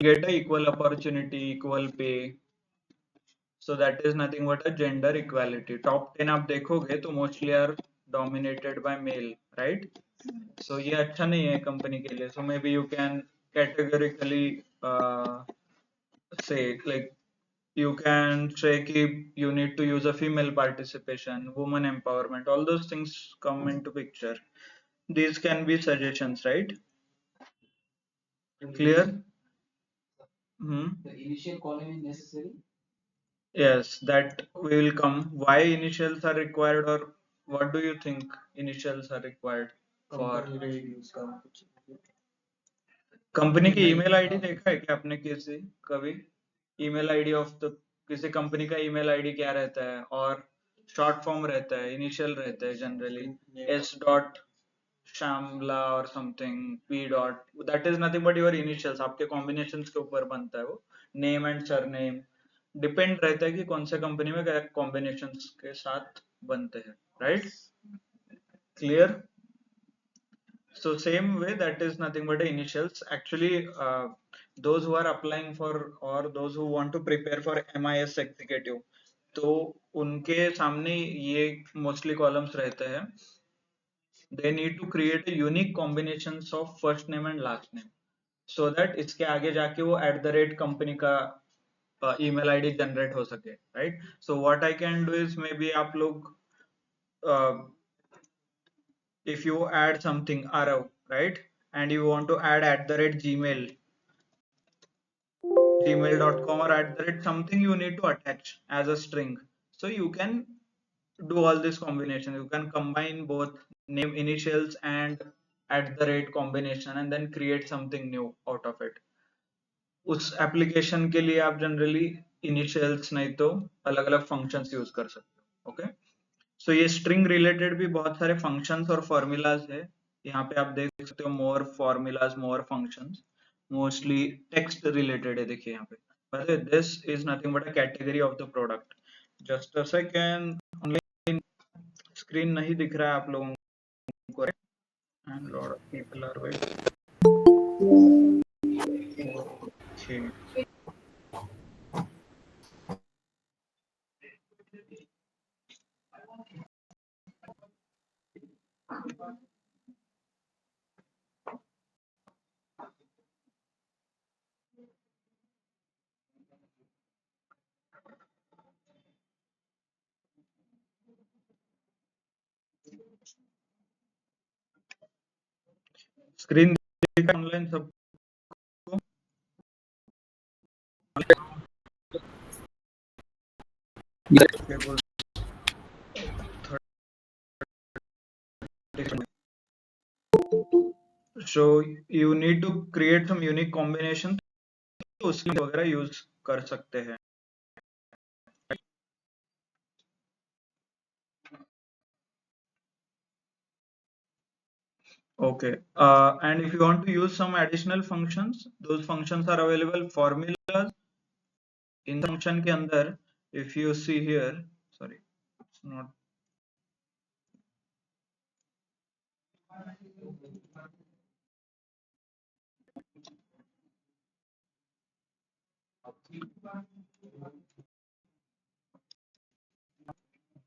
get a equal opportunity, equal pay. So that is nothing but a gender equality. Top 10 आप देखोगे तो mostly are dominated by male, right? So ये अच्छा नहीं है company के लिए. So maybe you can categorically say, like, you can say कि you need to use a female participation, woman empowerment, all those things come into picture. These can be suggestions, right? Clear? The initial column is necessary. Yes, that will come. Why initials are required, or what do you think initials are required for? Company की email ID देखा है क्या आपने किसी कभी? Email ID of the किसी company का email ID क्या रहता है, और शॉर्ट फॉर्म रहता है, इनिशियल रहता है जनरली, एस डॉट श्यामला और something, P dot, that is nothing but your initials. आपके कॉम्बिनेशंस के ऊपर बनता है वो, नेम एंड सरनेम डिपेंड रहता है कि कौन से कंपनी में क्या कॉम्बिनेशंस के साथ बनते हैं, right? Clear? So same way, that is nothing but the initials. Actually, those who are applying for, or those who want to prepare for MIS executive, तो उनके सामने ये mostly columns रहते हैं. They need to create a unique combinations of first name and last name, so that इसके आगे जाके वो @company का email ID generate हो सके, right? So what I can do is, maybe आप लोग if you add something arrow, right, and you want to add gmail.com, or something you need to attach as a string, so you can do all this combination. You can combine both name, initials, and combination, and then create something new out of it. उस application के लिए आप generally initials नहीं तो अलग अलग functions use कर सकते हो. ओके, सो ये स्ट्रिंग रिलेटेड भी बहुत सारे फंक्शंस और फॉर्मूलाज है. यहाँ पे आप देख सकते हो more formulas, more functions, mostly text related है. देखिए यहाँ पे, this is nothing but a category of the product. Just a second, online screen नहीं दिख रहा है आप लोगों को, and lot of people are waiting. Okay, screen दिख रहा है ऑनलाइन सबको? So you need to create some unique combination, तो उसकी वगैरह यूज कर सकते हैं. Okay, and if you want to use some additional functions, those functions are available. Formulas in the function के अंदर, if you see here, sorry, it's not.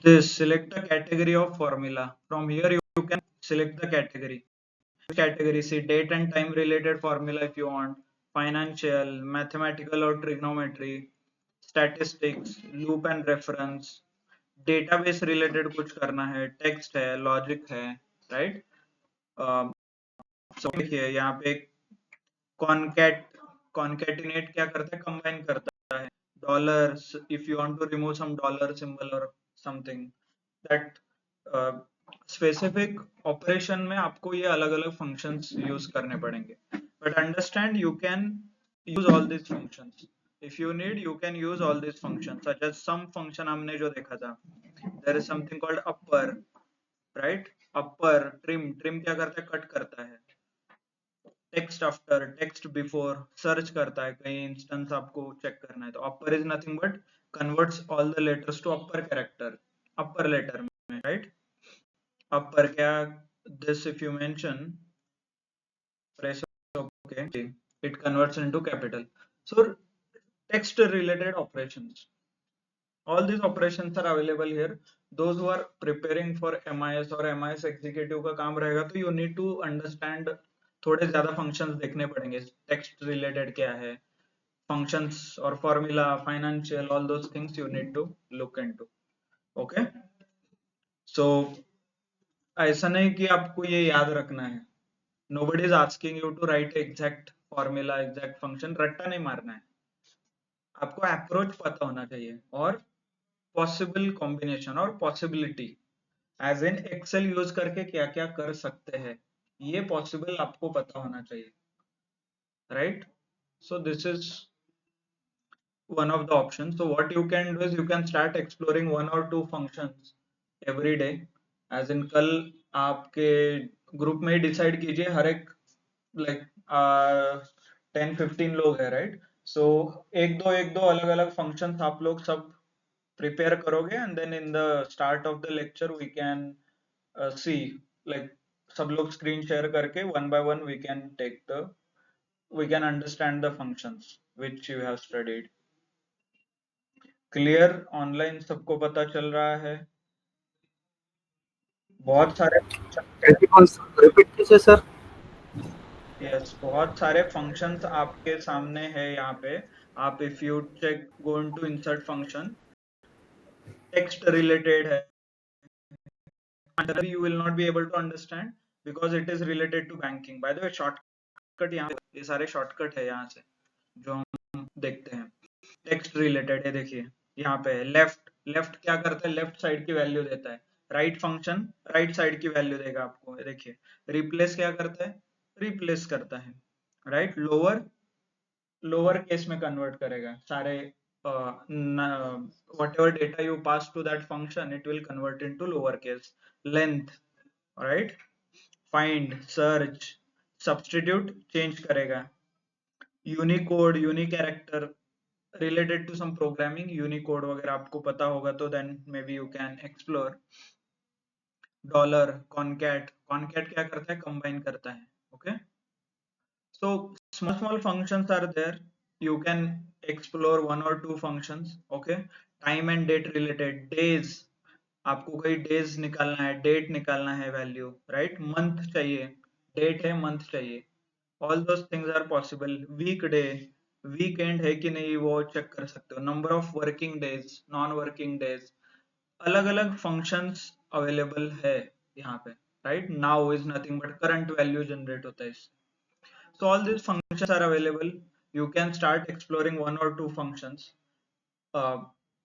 This select a category of formula. From here you can select the category. Category, see date and time related formula if you want, financial, mathematical or trigonometry, statistics, loop and reference, database related कुछ करना है, text है, logic है, right? So देखिए यहाँ पे concatenate क्या करता है, combine करता है. dollars, if you want to remove some dollar symbol or something, that specific operation में आपको ये अलग अलग फंक्शंस यूज करने पड़ेंगे. But understand, you can use all this functions if you need. You can use all this functions, such as some function हमने जो देखा था, there is something called upper, right? Upper trim, trim क्या करता है, cut करता है. Text after, text before, search करता है, कहीं इंस्टेंस आपको चेक करना है, तो अपर is nothing but converts all the letters to upper character, upper letter में, राइट? upper क्या, this if you mention, press okay. it converts into capital. So text related operations, all these operations are available here. Those who are preparing for MIS और MIS executive का काम रहेगा तो you need to understand, थोड़े ज्यादा functions देखने पड़ेंगे, text related क्या है, functions और formula, financial, all those things you need to look into. Okay, so ऐसा नहीं कि आपको ये याद रखना है. Nobody is asking you to write exact formula, exact function, रट्टा नहीं मारना है. आपको अप्रोच पता होना चाहिए और पॉसिबल कॉम्बिनेशन और possibility, as in Excel use करके क्या क्या कर सकते हैं, ये पॉसिबल आपको पता होना चाहिए, right? So this is one of the options. So what you can do is you can start exploring one or two functions every day. As in कल आपके ग्रुप में ही डिसाइड कीजिए, हर एक लाइक 10-15 लोग हैं, राइट? सो एक दो अलग अलग फंक्शंस आप लोग सब प्रिपेयर करोगे, and then in the start of the lecture we can see, like सब लोग स्क्रीन शेयर करके one by one we can understand the functions which you have studied. Clear? Online सबको पता चल रहा है? बहुत सारे रिपीट कीजिए सर. यस, बहुत सारे फंक्शंस आपके सामने है यहाँ पे. आप if you check, go into insert function, text related है, you will not be able to understand because it is related to banking. By the way, shortcut यहाँ, ये सारे शॉर्टकट है यहाँ से जो हम देखते हैं. टेक्स्ट रिलेटेड है, देखिए यहाँ पे है लेफ्ट. लेफ्ट क्या करता है? लेफ्ट साइड की वैल्यू देता है. राइट फंक्शन राइट साइड की वैल्यू देगा आपको. देखिए रिप्लेस क्या करता है? रिप्लेस करता है, राइट? लोअर लोअर केस में कन्वर्ट करेगा सारे, whatever data you pass to that function, it will convert into lower case. Length, right? Find, search, substitute, change करेगा. Unicode, unique character, related to some programming, Unicode वगैरह आपको पता होगा तो then maybe you can explore. Dollar, concat, concat क्या करता है? Combine करता है. Okay, so small functions are there, you can explore one or two functions. Okay, time and date related, days, आपको कोई डेज निकालना है, डेट निकालना है, वैल्यू, राइट? मंथ चाहिए, डेट है, मंथ चाहिए. All those things are possible. Week day, weekend है कि नहीं वो चेक कर सकते हो. Number of working days, non working days, अलग अलग फंक्शंस अवेलेबल है यहाँ पे, right? Now is nothing but current value generate होता है इससे. So all these functions are available. You can start exploring one or two functions. Uh,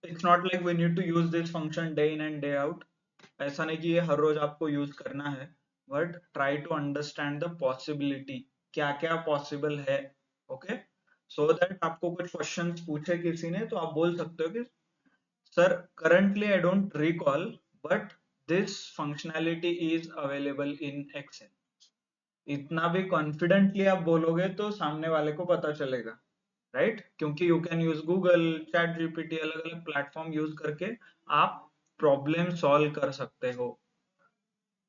it's not like we need to use this function day in and day out. ऐसा नहीं कि ये हर रोज आपको use करना है, but try to understand the possibility, क्या क्या possible है. ओके, सो दैट आपको कुछ क्वेश्चंस पूछे किसी ने तो आप बोल सकते हो कि sir currently I don't recall but this functionality is available in Excel. इतना भी कॉन्फिडेंटली आप बोलोगे तो सामने वाले को पता चलेगा, राइट? क्योंकि you can use Google, chat GPT, अलग अलग प्लेटफॉर्म यूज करके आप प्रॉब्लम सॉल्व कर सकते हो,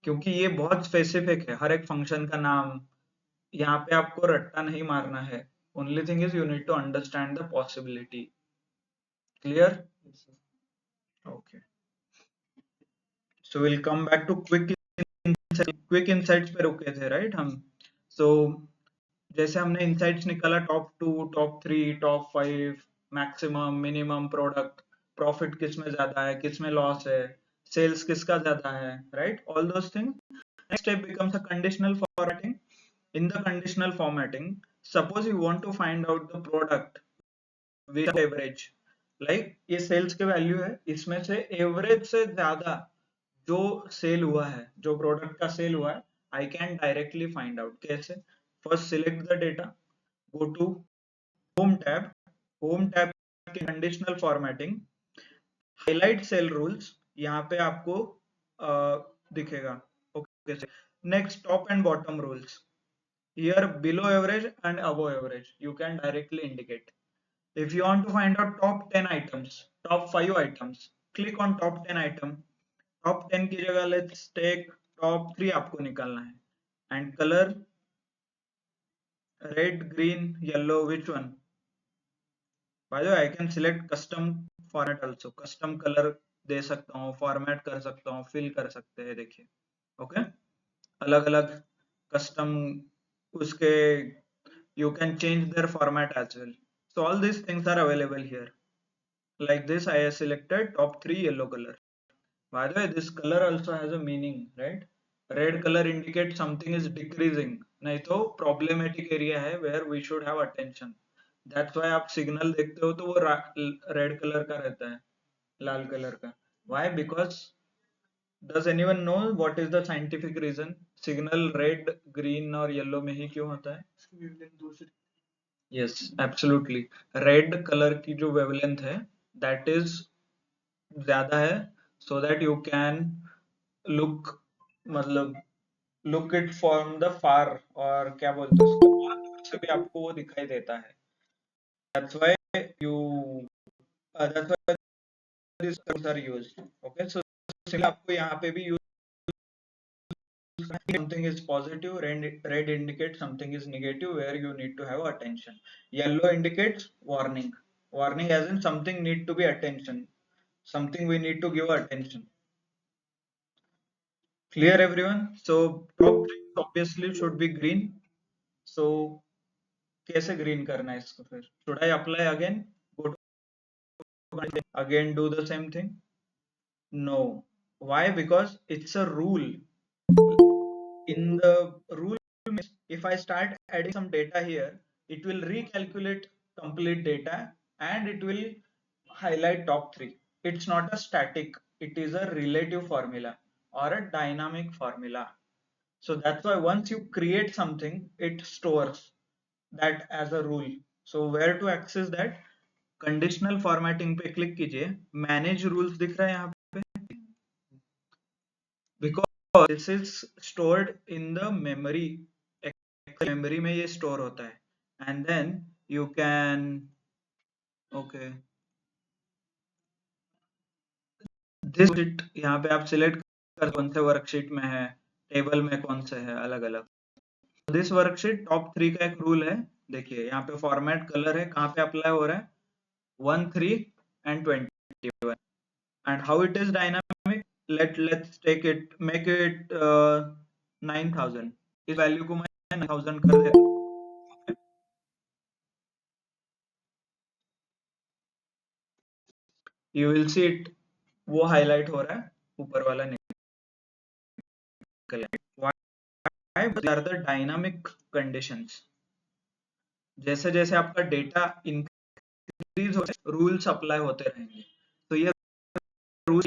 क्योंकि ये बहुत स्पेसिफिक है. हर एक फंक्शन का नाम, यहाँ पे आपको रट्टा नहीं मारना है. Only thing is you need to understand the possibility. Clear? Okay, so will come back to quick insights पे रुके थे, राइट? हम सो जैसे हमने इनसाइट्स निकाला, top 2, top 3, top 5, maximum, minimum product, profit किस में ज्यादा है, किस में लॉस है, सेल्स किसका ज्यादा है, right? All those things. Next step becomes a conditional formatting. In the conditional formatting, suppose you want to find out the product with average, like ये सेल्स के वैल्यू है, इसमें से एवरेज से ज्यादा जो सेल हुआ है, जो प्रोडक्ट का सेल हुआ है, I can directly find out. कैसे? First select the data, go to home tab, home tab की conditional formatting, highlight cell rules, यहाँ पे आपको दिखेगा. Okay, next top and bottom rules. Here below average and above average you can directly indicate. If you want to find out top 10 items, top 5 items, click on top 10 item. Top 10 की जगह let's take top 3 आपको निकालना है. And color Red, green, yellow, which one? By the way, I can select custom format also. Custom color दे सकता हूँ, format कर सकता हूँ, fill कर सकते हैं, देखिए. Okay? अलग अलग custom उसके you can change their format as well. So all these things are available here. Like this, I have selected top 3 yellow color. By the way, this color also has a meaning, right? Red color indicates something is decreasing. नहीं तो problematic area है where we should have attention. That's why आप signal देखते हो तो वो red color का रहता है, लाल color का. Why? Because does anyone know what is the scientific reason? Signal red, green और yellow में ही क्यों होता है? Yes, absolutely. Red color की जो wavelength है, that is ज्यादा है, so that you can look, मतलब look it from the far, और क्या बोलते हैं उसको, बहुत दूर से भी आपको वो दिखाई देता है. That's why you that's why these terms are used. Okay, so इसलिए आपको यहाँ पे भी use something is positive, red indicates something is negative where you need to have attention. Yellow indicates warning. Warning as in something need to be attention. Something we need to give attention. Clear everyone? So top three obviously should be green. So कैसे green करना है इसको फिर? Should I apply again? Go to again do the same thing? No. Why? Because it's a rule. In the rule, if I start adding some data here, it will recalculate complete data and it will highlight top three. It's not a static, it is a relative formula or a dynamic formula. So that's why once you create something, it stores that as a rule. So where to access that? Conditional formatting पे click कीजिए, manage rules दिख रहा है यहाँ पे, because this is stored in the memory. Memory में ये store होता है, and then you can, okay, this sheet यहाँ पे आप select कर कौन से वर्कशीट में है, टेबल में कौन से है, अलग अलग. दिस वर्कशीट टॉप 3 का एक रूल है. देखिए यहाँ पे फॉर्मेट कलर है, कहाँ पे अप्लाई हो रहा है, 1, 3 and 21. And how it is dynamic, let's take it, make it 9000. इस वैल्यू को मैं 9000 कर देता हूँ. You will see it, वो हाईलाइट हो रहा है, ऊपर वाला निकल गया. Why? These are the dynamic conditions. जैसे जैसे आपका डेटा इंक्रीज हो, रूल्स अप्लाई होते रहेंगे. तो ये rules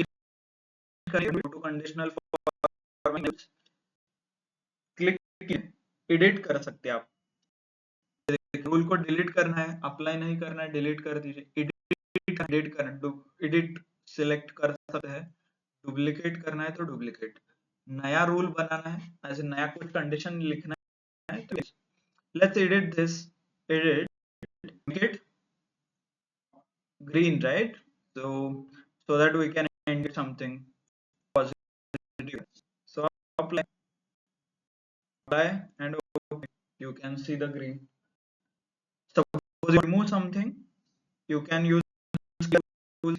to conditional format click edit कर सकते हैं आप. रूल को डिलीट करना है, अप्लाई नहीं करना है, डिलीट कर दीजिए. एडिट करना, एडिट सिलेक्ट कर सकते हैं. डुप्लीकेट करना है तो डुप्लीकेट. नया रूल बनाना है, ऐसे नया कुछ कंडीशन लिखना है तो let's edit this. Edit, make it green, right? So that we can indicate something positive. So apply and okay, you can see the green. Suppose you remove something, you can use tool.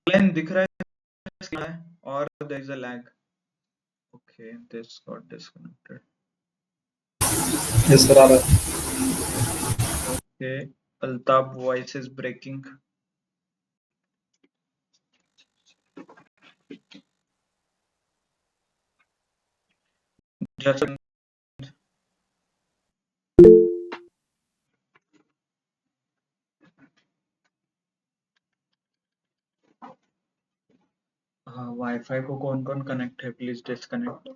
Line दिख रहा है और there is a lag. Okay, this got disconnected. Yes, sir. Okay, Altaf voice is breaking. Just wifi को कौन कौन connect है, please disconnect.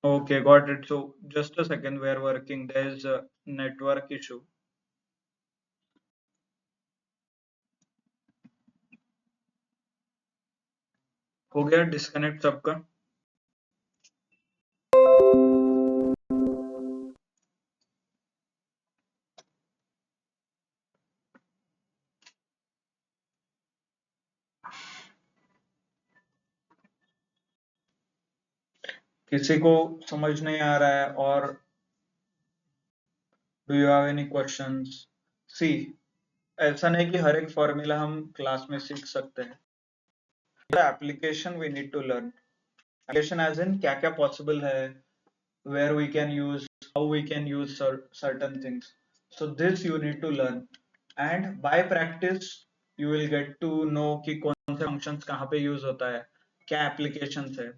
Okay, got it. So just a second, we are working. There is a network issue. हो गया disconnect सबका? किसी को समझ नहीं आ रहा है? और do you have any questions? See, ऐसा नहीं कि हर एक फॉर्मूला हम क्लास में सीख सकते हैं। Application we need to learn. Application as in क्या क्या पॉसिबल है, where we can use, how we can use certain things. So this you need to learn, and by practice you will get to know कि कौन से functions कहाँ पे use होता है, क्या applications है.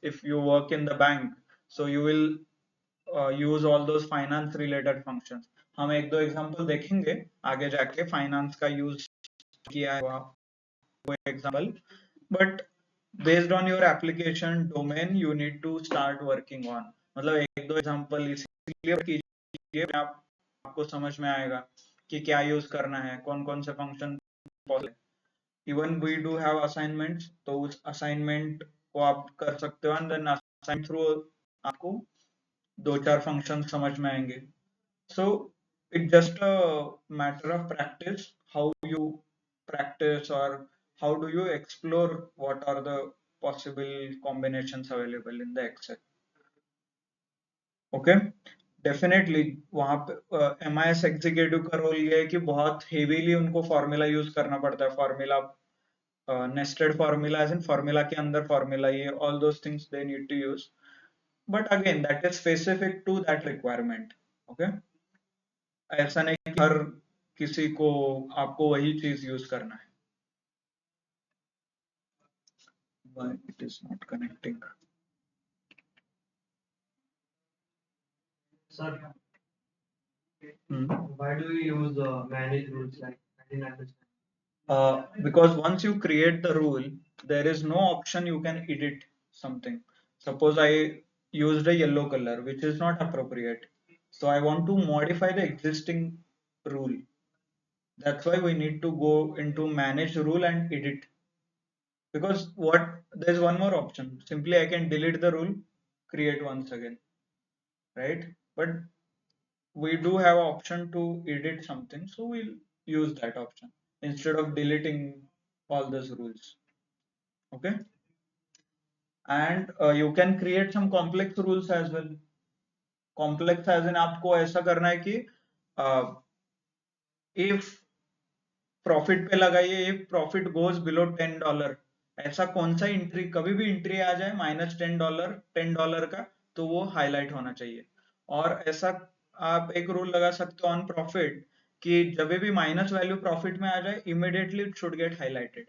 If you work in the bank, so you will use all those finance related functions. हम एक दो एग्जांपल देखेंगे आगे जाके फाइनेंस का यूज किया है वो example, but based on your application domain you need to start working on. मतलब एक दो एग्जांपल इसलिए कीजिए आपको समझ में आएगा कि क्या यूज करना है, कौन कौन से function possible. Even we do have assignments, तो उस असाइनमेंट को आप कर सकते हो, एंड देन असाइन थ्रू आपको दो चार फंक्शन समझ में आएंगे। So it's just a matter of practice, how you practice, or how do you explore what are the possible combinations available in the Excel. Okay, definitely वहाँ पे MIS executive का role ये है कि बहुत हेवीली उनको फॉर्मूला यूज करना पड़ता है, formula nested formula as in formula के अंदर फार्मूला, ये all those things they need to use, but again that is specific to that requirement. Okay, ऐसा नहीं कि हर किसी को आपको वही चीज यूज करना है। Why it is not connecting? Sir, Hmm. why do we use manage rules? Like, I didn't understand. Because once you create the rule, there is no option you can edit something. Suppose I used a yellow color, which is not appropriate. So I want to modify the existing rule. That's why we need to go into manage rule and edit. Because what there's one more option. Simply I can delete the rule, create once again, right? But we do have option to edit something, so we'll use that option instead of deleting all those rules. Okay, and you can create some complex rules as well. Complex as in आपको ऐसा करना है कि if profit पे लगाइए, if profit goes below $10, ऐसा कौन सा एंट्री, कभी भी एंट्री आ जाए -$10, $10 का, तो वो हाईलाइट होना चाहिए। और ऐसा आप एक रूल लगा सकते हो ऑन प्रॉफिट कि जब भी माइनस वैल्यू प्रॉफिट में आ जाए, immediately it should get highlighted.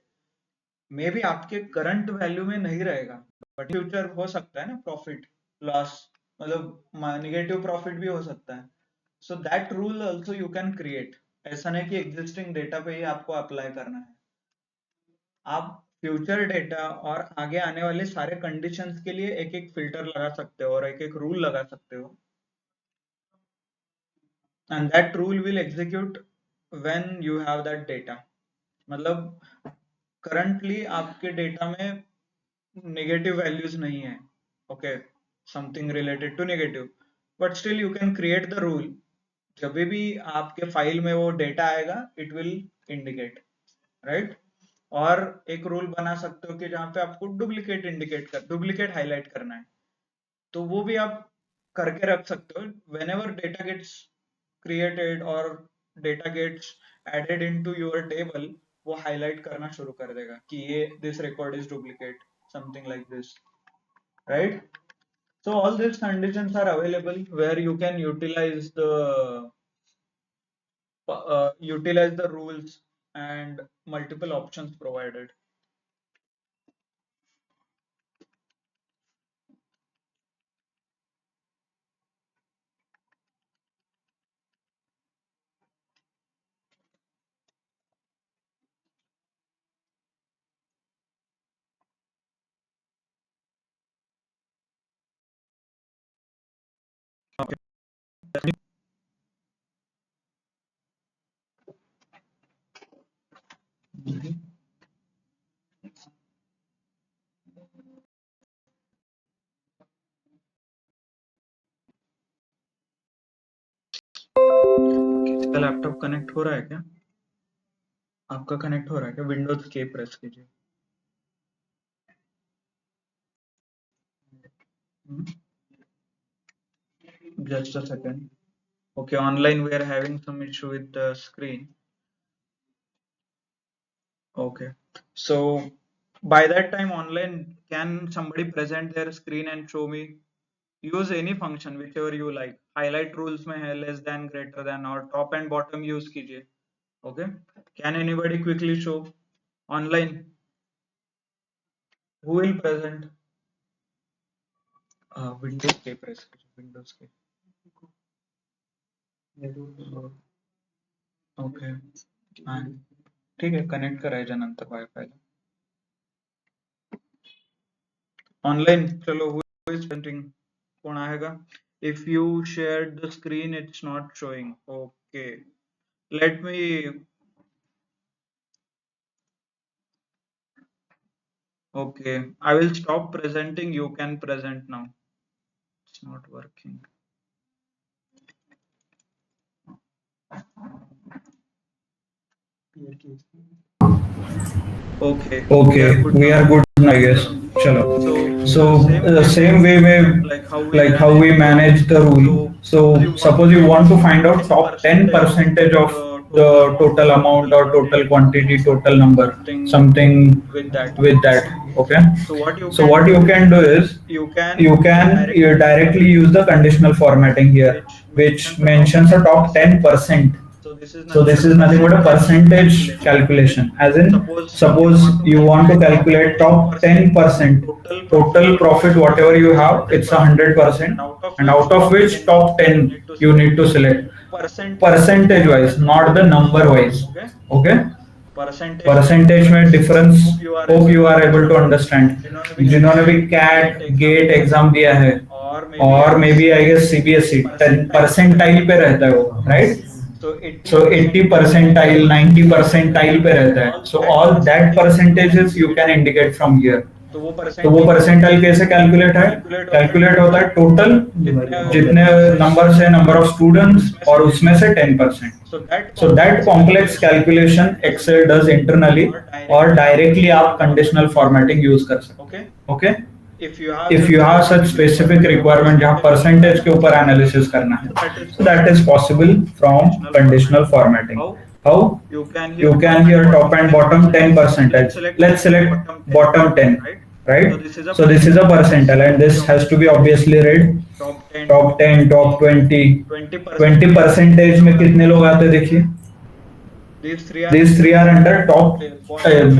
May be आपके करंट वैल्यू में नहीं रहेगा, बट फ्यूचर हो सकता है ना प्रॉफिट लॉस, मतलब निगेटिव प्रॉफिट भी हो सकता है। So that rule also you can create. ऐसा नहीं कि एग्जिस्टिंग डेटा पे ही आपको अप्लाई करना है, आप फ्यूचर डेटा और आगे आने वाले सारे कंडीशंस के लिए एक एक फिल्टर लगा सकते हो और एक एक रूल लगा सकते हो, and that rule will execute when you have that data. मतलब करंटली आपके डेटा में नेगेटिव वैल्यूज नहीं है, okay, something related to negative, but still you can create the rule. जब भी आपके फाइल में वो डेटा आएगा, इट विल इंडिकेट, राइट? और एक रूल बना सकते हो कि जहां पे आपको डुप्लीकेट हाईलाइट करना है, तो वो भी आप करके रख सकते हो। whenever data gets created or data gets added into your table, वो हाईलाइट करना शुरू कर देगा कि ये this record is duplicate, something like this, right? So all these conditions are available where you can utilize the rules and multiple options provided. Okay. Mhm. किसी का laptop connect हो रहा है क्या? आपका कनेक्ट हो रहा है क्या? विंडोज के प्रेस कीजिए। Just a second. Okay, online we are having some issue with the screen. Okay, so by that time online, can somebody present their screen and show me? Use any function whichever you like. Highlight rules में है less than, greater than और top and bottom use कीजिए. Okay, can anybody quickly show online? Who will present? Windows के press कीजिए. Windows के. Okay. ठीक है, connect करायच्या नंतर वायफाय ऑनलाइन. चलो, who is presenting? कौन आएगा? If you shared the screen, it's not showing. Okay, let me. Okay, I will stop presenting. You can present now. It's not working. Okay, Okay, good we now. are good now, I guess. Chalo. Chalo. So The same way like how we we manage manage the rule. So suppose you want to find out top 10 percentage of the the total amount or total quantity, total number, something with that. with that. Okay. So what you So can what do you is can do is you you can directly use the conditional formatting here, which which mentions mentions a top 10%. So this is So nothing this but a is nothing but a percentage calculation. calculation. As in, Suppose suppose you want to calculate top 10% total profit, whatever you have, it's 100%, and out of which top 10 you need to select percentage wise, not the number wise. Okay? Percentage में difference hope you are able to understand. जिन्होंने भी CAT GATE exam दिया है और maybe I guess CBSE percentile पे रहता है वो, राइट? सो 80 परसेंटाइल 90 परसेंटाइल पे रहता है. So all that percentages you can indicate from here. तो वो परसेंटाइल कैसे कैलकुलेट होता है टोटल जितने नंबर से नंबर ऑफ स्टूडेंट्स और उसमें से 10%. So that complex calculation Excel does internally और डायरेक्टली आप कंडीशनल फॉर्मेटिंग यूज कर सकते. Okay, if you have such specific requirement जहां परसेंटेज के ऊपर एनालिसिस करना है, so that is possible from conditional formatting. How? You can here top and bottom 10%. Let's select bottom 10, right? So this is a percentile and this has to be obviously read. Top 10, top 20. 20 percentage में कितने लोग आते हैं देखिए. These three are under top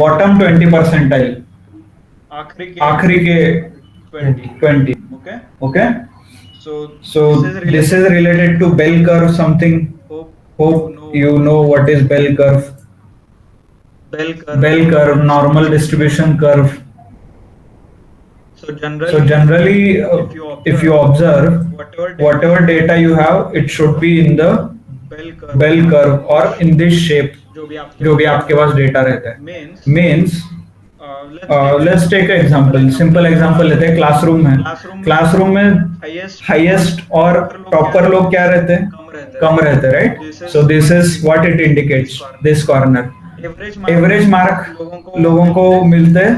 bottom 20 percentile. आखिरी के 20. Okay? So this is related to bell curve something. Hope you know what is bell curve. Bell curve, normal distribution curve. So generally, if you observe, whatever data you have, it should be in the bell curve or in this shape. जो भी आपके पास data रहता है. Means let's take an example. Simple example लेते हैं. Classroom में highest और topper लोग क्या रहते हैं? कम रहते हैं, right? So this is what it indicates. This corner average mark लोगों को मिलते हैं.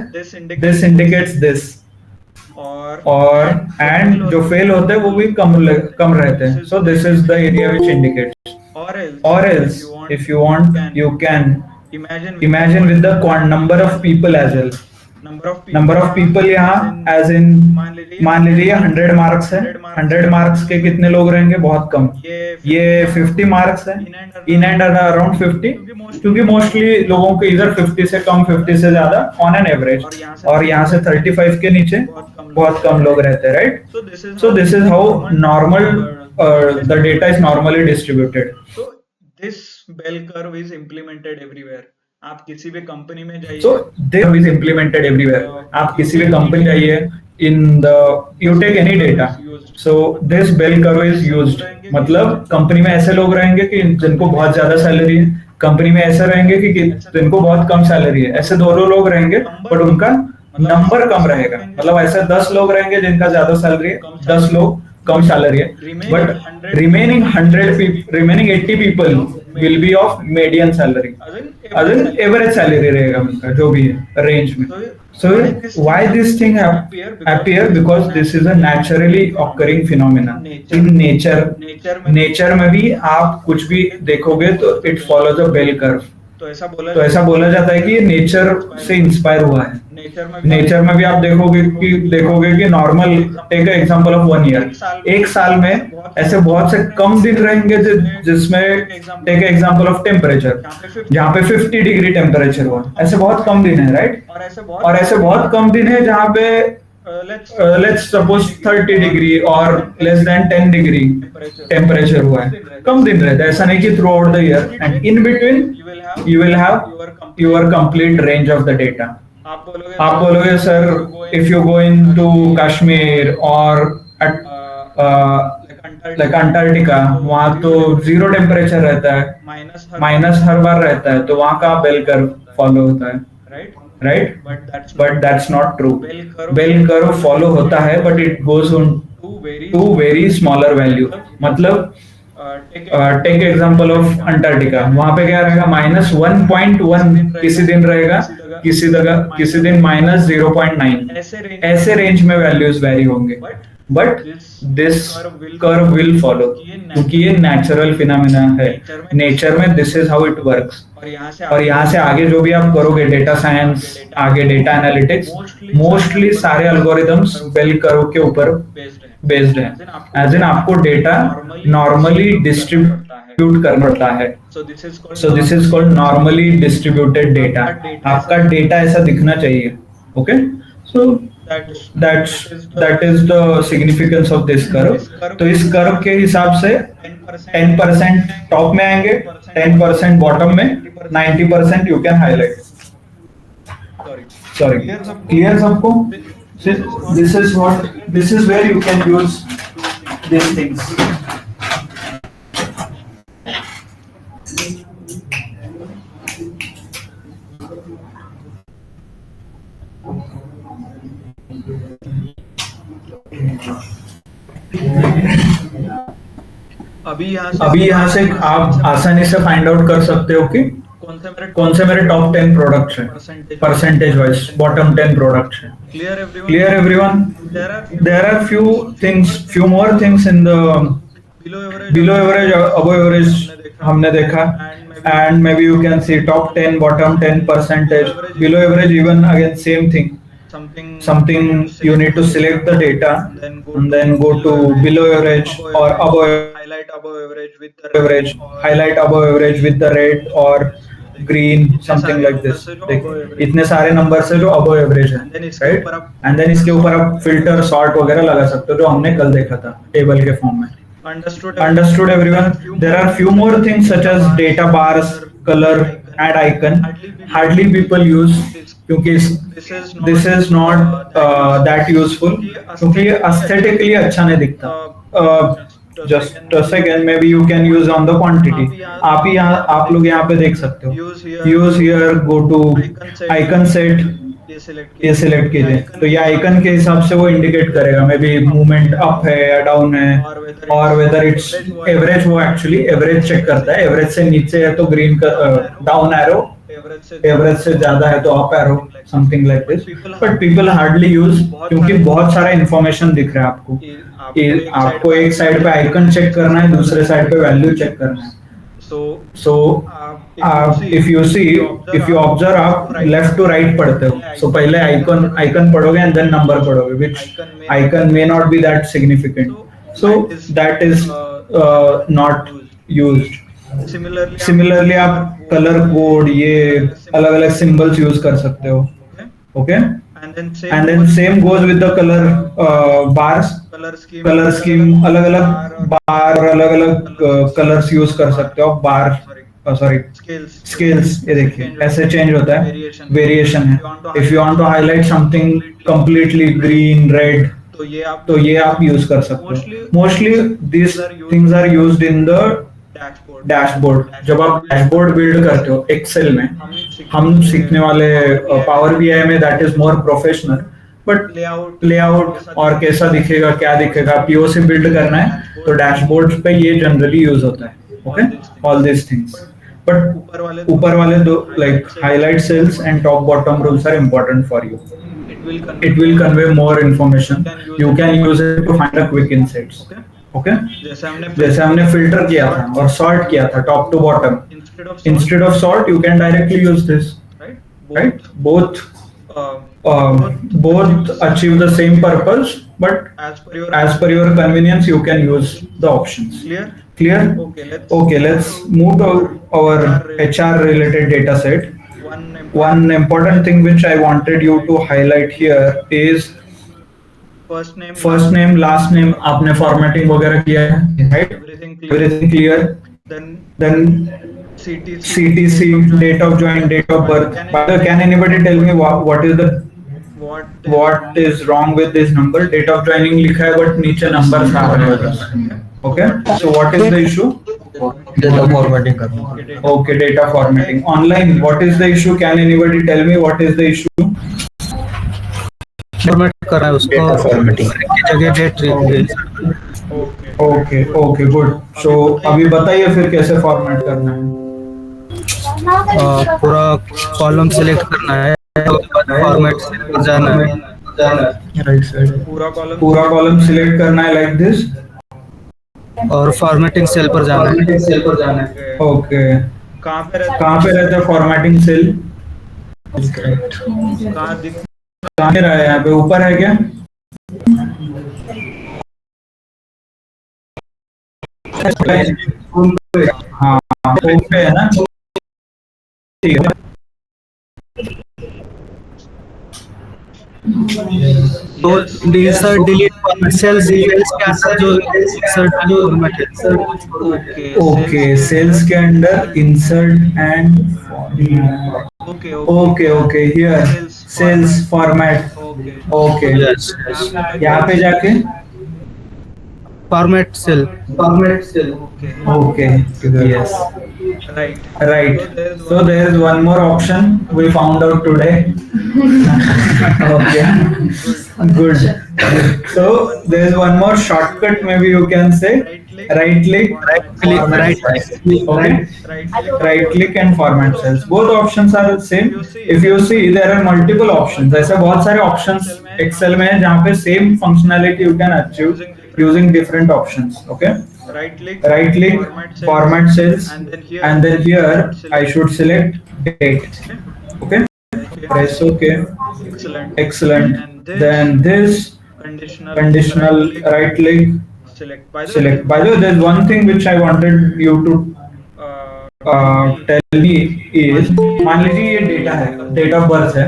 This indicates this. और एंड जो फेल होते हैं वो भी कम रहते हैं. So this is the area which indicates. और else if you want you can imagine with the number of people as well. Number of people यहाँ एज इन मान लीजिए 100 मार्क्स है. 100 मार्क्स के कितने लोग रहेंगे? बहुत कम. ये 50 मार्क्स है. इन एंड अराउंड 50, क्योंकि मोस्टली लोगों के इधर 50 से कम 50 से ज्यादा ऑन एन एवरेज, और यहाँ से 35 के नीचे बहुत कम लोग रहते हैं, right? So this is how normal the data is normally distributed. This bell curve is implemented everywhere. आप किसी भी कंपनी में जाइए. So this is implemented everywhere. आप किसी भी कंपनी जाइए, in the you take any data. So this bell curve is used. मतलब कंपनी में ऐसे लोग रहेंगे कि जिनको बहुत ज्यादा सैलरी है, कंपनी में ऐसे रहेंगे कि जिनको बहुत कम सैलरी है. ऐसे दोनों लोग रहेंगे, बट उनका नंबर कम रहेगा, मतलब ऐसे 10 लोग रहेंगे जिनका ज्यादा सैलरी है, 10 लोग कम सैलरी है, but remaining 80 people will be of median salary, other average salary रहेगा उनका जो भी है रेंज में. So why this thing appear? Because this is a naturally occurring phenomena in nature. Nature में भी आप कुछ भी देखोगे तो it follows a bell curve. तो ऐसा बोला जाता है कि ये नेचर से इंस्पायर हुआ है. नेचर में भी आप देखोगे कि normal, take example of 1 year, एक साल में ऐसे बहुत से कम दिन रहेंगे जिसमें, टेक एग्जांपल ऑफ टेम्परेचर, जहाँ पे 50 डिग्री टेम्परेचर हुआ, ऐसे बहुत कम दिन है, राइट. और ऐसे बहुत कम दिन है जहाँ पे लेट्स सपोज 30 डिग्री और लेस देन 10 डिग्री टेम्परेचर हुआ है, कम दिन रहता है. ऐसा नहीं कि throughout the year, and in between you will have your complete range of the data. आप बोलोगे sir if you go in to Kashmir और लाइक अंटार्कटिका, वहां तो 0 टेम्परेचर रहता है, माइनस हर बार रहता है, तो वहां का बेल कर्व फॉलो होता है, right. But that's not true. Bell curve follow होता है but it goes on to very smaller value. मतलब टेक एग्जांपल ऑफ अंटार्कटिका, वहां पे क्या रहेगा, -1.1 किसी दिन रहेगा, किसी दिन -0.9, ऐसे रेंज में वैल्यूज वेरी होंगे. But this curve will follow, क्योंकि ये नेचुरल फिनोमिना है. नेचर में this is how it works. और यहाँ से आगे जो भी आप करोगे, डेटा साइंस, आगे डेटा एनालिटिक्स, मोस्टली सारे एल्गोरिदम्स बेल कर्व के ऊपर बेस्ड है. एज इन आपको डेटा नॉर्मली डिस्ट्रीब्यूट करना पड़ता है. सो this is called normally distributed data. आपका डेटा ऐसा दिखना चाहिए. Okay, so that is the significance of this curve. तो इस कर्व के हिसाब से 10% टॉप में आएंगे, 10% बॉटम में, 90% you can highlight. Sorry, clear सबको? This is where you can use these things. अभी यहाँ से आप आसानी से फाइंड आउट कर सकते हो कि कौन से मेरे टॉप 10 प्रोडक्ट्स हैं परसेंटेज वाइज, बॉटम 10 प्रोडक्ट्स हैं. Clear everyone? There are few more things in the below average, above average हमने देखा, and maybe you can see top 10, bottom 10 percentage, below average even again same thing. Something you need to select the data and then go to below average or above average, highlight above average with the red or green, something like this. इतने सारे number से जो above average है, right? And then इसके ऊपर आप filter, sort वगैरह लगा सकते हो, जो हमने कल देखा था टेबल के फॉर्म में. Understood everyone? There are few more things such as data bars, color and icon. Hardly people use, क्योंकि this is not that useful, क्योंकि ये aesthetically अच्छा नहीं दिखता. Just a second, maybe you can use on the quantity. आप लोग यहाँ पे देख सकते हो. Use here, go to icon set, ये सिलेक्ट कीजिए. तो ये आइकन के हिसाब से वो इंडिकेट करेगा मे बी मूवमेंट अप है या डाउन है, और वेदर इट्स एवरेज. वो एक्चुअली एवरेज चेक करता है. एवरेज से नीचे है तो ग्रीन डाउन एरो, एवरेज से ज्यादा है तो up arrow, something like this. But people hardly use, क्योंकि बहुत सारा इंफॉर्मेशन दिख रहा है आपको. आपको एक साइड पे आइकन चेक करना है, दूसरे साइड पे वैल्यू चेक करना है. So if you observe, आप लेफ्ट टू राइट पढ़ते हो. So पहले आइकन पढ़ोगे एंड देन नंबर पढ़ोगे, which icon may not be that significant. So that is not used. Similarly आप कलर कोड, ये अलग अलग सिंबल्स यूज कर सकते हो. Okay? And then same goes with the color bars. Colour scheme, अलग अलग बार, अलग अलग कलर्स यूज कर सकते हो. बार, सॉरी, स्केल्स, ये देखिए ऐसे चेंज होता है, वेरिएशन है. If you want to highlight something completely green, red, तो ये आप यूज कर सकते हो. Mostly this things are used in the dashboard, जब आप डैशबोर्ड बिल्ड करते हो एक्सेल में, हम सीखने वाले पावर बीआई में that is more professional, but layout और कैसा दिखेगा क्या दिखेगा पीओसी बिल्ड करना है तो डैशबोर्ड पे ये जनरली यूज होता है. Okay, all this things, but ऊपर वाले दो like highlight cells and top bottom rules are important for you. It will convey more information. You can use it to find a quick insights. Okay? जैसे हमने filter किया था और sort किया था top to bottom. Instead of sort, you can directly use this. Right? Both achieve the same purpose, but as per your convenience, you can use the options. Clear? Okay, let's move to our HR related data set. One important thing which I wanted you to highlight here is first name, last name. आपने formatting वगैरह किया है, right? Everything clear. Then CTC, date of join, date of birth. By the way, can anybody tell me what is wrong with this number? Date of joining लिखा है but नीचे numbers आ रहे हैं. Okay, so what is the issue? Data formatting करना. Okay, data formatting. Online, what is the issue? Can anybody tell me what is the issue? Format करना है उसको. Data formatting की जगह date. Okay, good. So अभी बताइए फिर कैसे format करना है. पूरा कॉलम सिलेक्ट करना है, फॉर्मेट सेल जाना है, राइट साइड पूरा कॉलम सिलेक्ट करना है like this. और फॉर्मेटिंग सेल पर जाना है. ओके, कहाँ पे रहता है फॉर्मेटिंग सेल? कहाँ पे रहा है? यहाँ पे ऊपर है क्या? हाँ, ओके है ना? ठीक है. तो insert delete format cells के अंदर जो insert format है. ओके, सेल्स के अंदर insert and format. Okay, here cells format. Okay, यहाँ पे जाके format cell. Okay, yes. Right. So there is one more option we found out today. Okay, good. So there is one more shortcut, maybe you can say. Right click and format cells. Both options are the same. If you see, there are multiple options. ऐसे बहुत सारे options Excel में हैं जहाँ पे same functionality you can achieve using different options. Okay, right click, format cells, and then here I should select date. Okay, press OK. Excellent. Then this conditional right click, select. By the way, there's one thing which I wanted you to tell me is, मान लीजिए ये data है, date of birth है,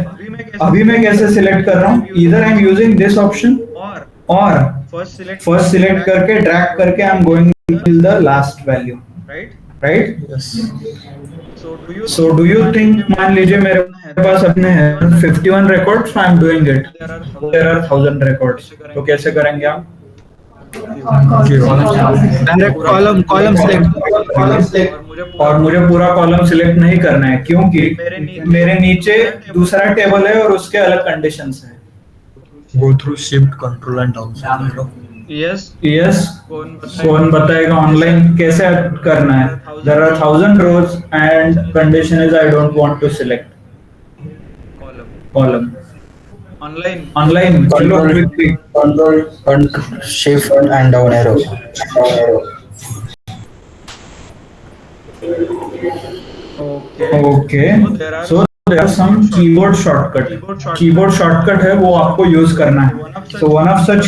अभी मैं कैसे select कर रहा हूँ? Either I'm using this option or first select करके drag करके I'm going till the last value, right? Yes. So do you think, मान लीजिए मेरे पास अपने हैं 51 records, so I'm doing it. There are 1000 records. तो कैसे करेंगे आप? Direct column select. और मुझे पूरा कॉलम सिलेक्ट नहीं करना है क्योंकि मेरे नीचे दूसरा टेबल है और उसके अलग कंडीशंस हैं. Go through shift control and down. Yes. कौन बताएगा ऑनलाइन कैसे करना है? There are 1000 rows and condition is I don't want to select column. Online. चलो quickly. Control shift and down arrow. Okay. So there are some keyboard shortcut. Keyboard shortcut है वो आपको use करना है. So one of such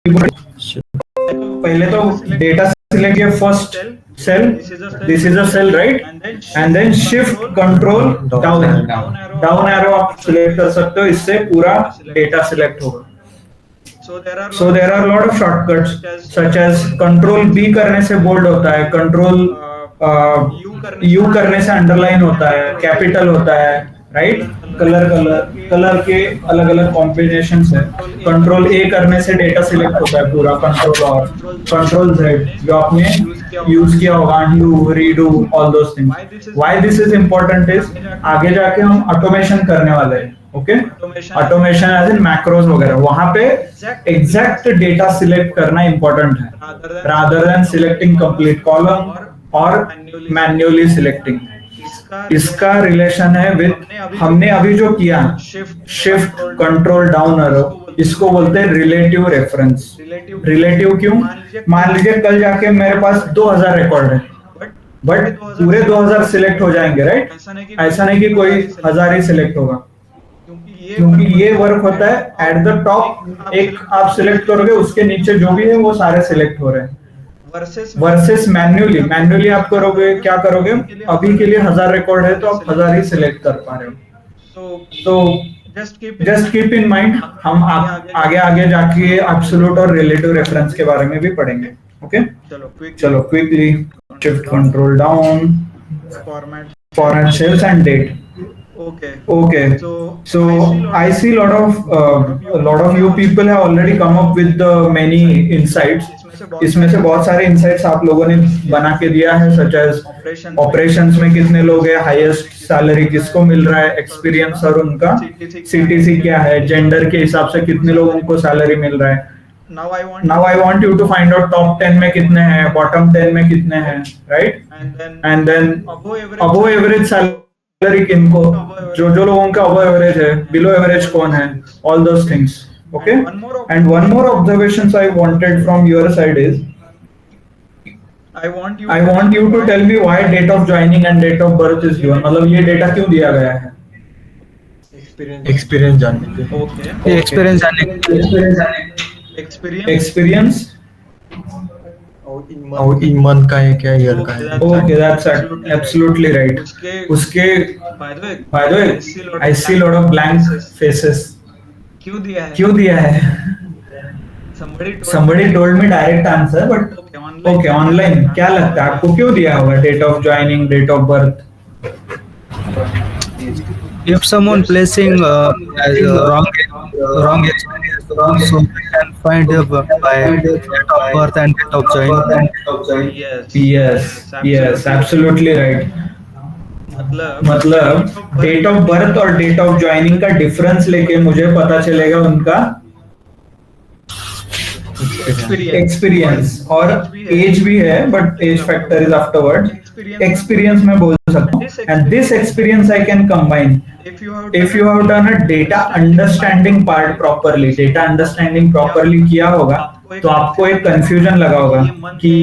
पहले तो data select किया first cell, this is a cell right, and then shift control down arrow आप select कर सकते हो, इससे पूरा डेटा सिलेक्ट होगा. So there are a lot of shortcuts such as control B करने से बोल्ड होता है, कंट्रोल यू करने से अंडरलाइन होता है, कैपिटल होता है, राइट? कलर के अलग अलग कॉम्बिनेशंस है. कंट्रोल ए करने से डेटा सिलेक्ट होता है पूरा, कंट्रोल और कंट्रोल जेड जो आपने यूज किया होगा, undo, redo, all those things. Why this is important इज आगे जाके हम ऑटोमेशन करने वाले हैं, okay, automation as in macros वगैरह, वहां पे एग्जैक्ट डेटा सिलेक्ट करना इंपॉर्टेंट है rather than selecting complete column और मैन्युअली सिलेक्टिंग। इसका रिलेशन है विद हमने अभी जो किया शिफ्ट कंट्रोल डाउन एरो, इसको बोलते हैं रिलेटिव रेफरेंस। रिलेटिव क्यों? मान लीजिए कल जाके मेरे पास 2000 रिकॉर्ड है बट पूरे 2000 सिलेक्ट हो जाएंगे, राइट? ऐसा नहीं कि कोई 1000 ही सिलेक्ट होगा, क्योंकि ये वर्क होता है एट द टॉप एक आप सिलेक्ट करोगे, उसके नीचे जो भी है वो सारे सिलेक्ट हो रहे हैं। वर्सेस मैन्युअली आप करोगे, क्या करोगे? अभी के लिए 1000 रिकॉर्ड है तो आप 1000 ही सिलेक्ट कर पा रहे हो। तो जस्ट कीप इन माइंड, हम आगे आगे जाके एब्सोल्यूट और रिलेटिव रेफरेंस के बारे में भी पढ़ेंगे, ओके? चलो quickly shift control down, foreign cells and date. Okay. So I see a lot of you people have already come up with the many insights. इसमें से बहुत सारे insights आप लोगों ने बना के दिया है, such as operations में कितने लोग हैं, highest salary किसको मिल रहा है, experience और उनका CTC क्या है, gender के हिसाब से कितने लोगों को salary मिल रहा है। Now I want you to find out top 10 में कितने हैं, bottom 10 में कितने हैं, right? And then above average salary किनको, जो लोगों का अबव एवरेज है, बिलो एवरेज कौन है, all those things, okay? And one more observation I wanted from your side is I want you to tell me why date of joining and date of birth is given. मतलब ये data क्यों दिया गया है? Experience जानने के। Okay, experience experience और इन month का है क्या, ईयर का है? Okay, that's absolutely right. उसके by the way I see lot of blank faces. क्यों दिया है? somebody told me direct answer but okay, online क्या लगता है आपको क्यों दिया होगा date of joining, date of birth? if someone placing as wrong experience, so we can find by date of birth and date of joining. Yes, absolutely right. मतलब date of birth और date of joining का difference लेके मुझे पता चलेगा उनका experience, और as भी है but age factor is afterward. Experience में बोल सकता हूँ, and this experience I can combine if you have done a data understanding part properly. Data understanding properly किया होगा तो आपको एक कंफ्यूजन लगा होगा कि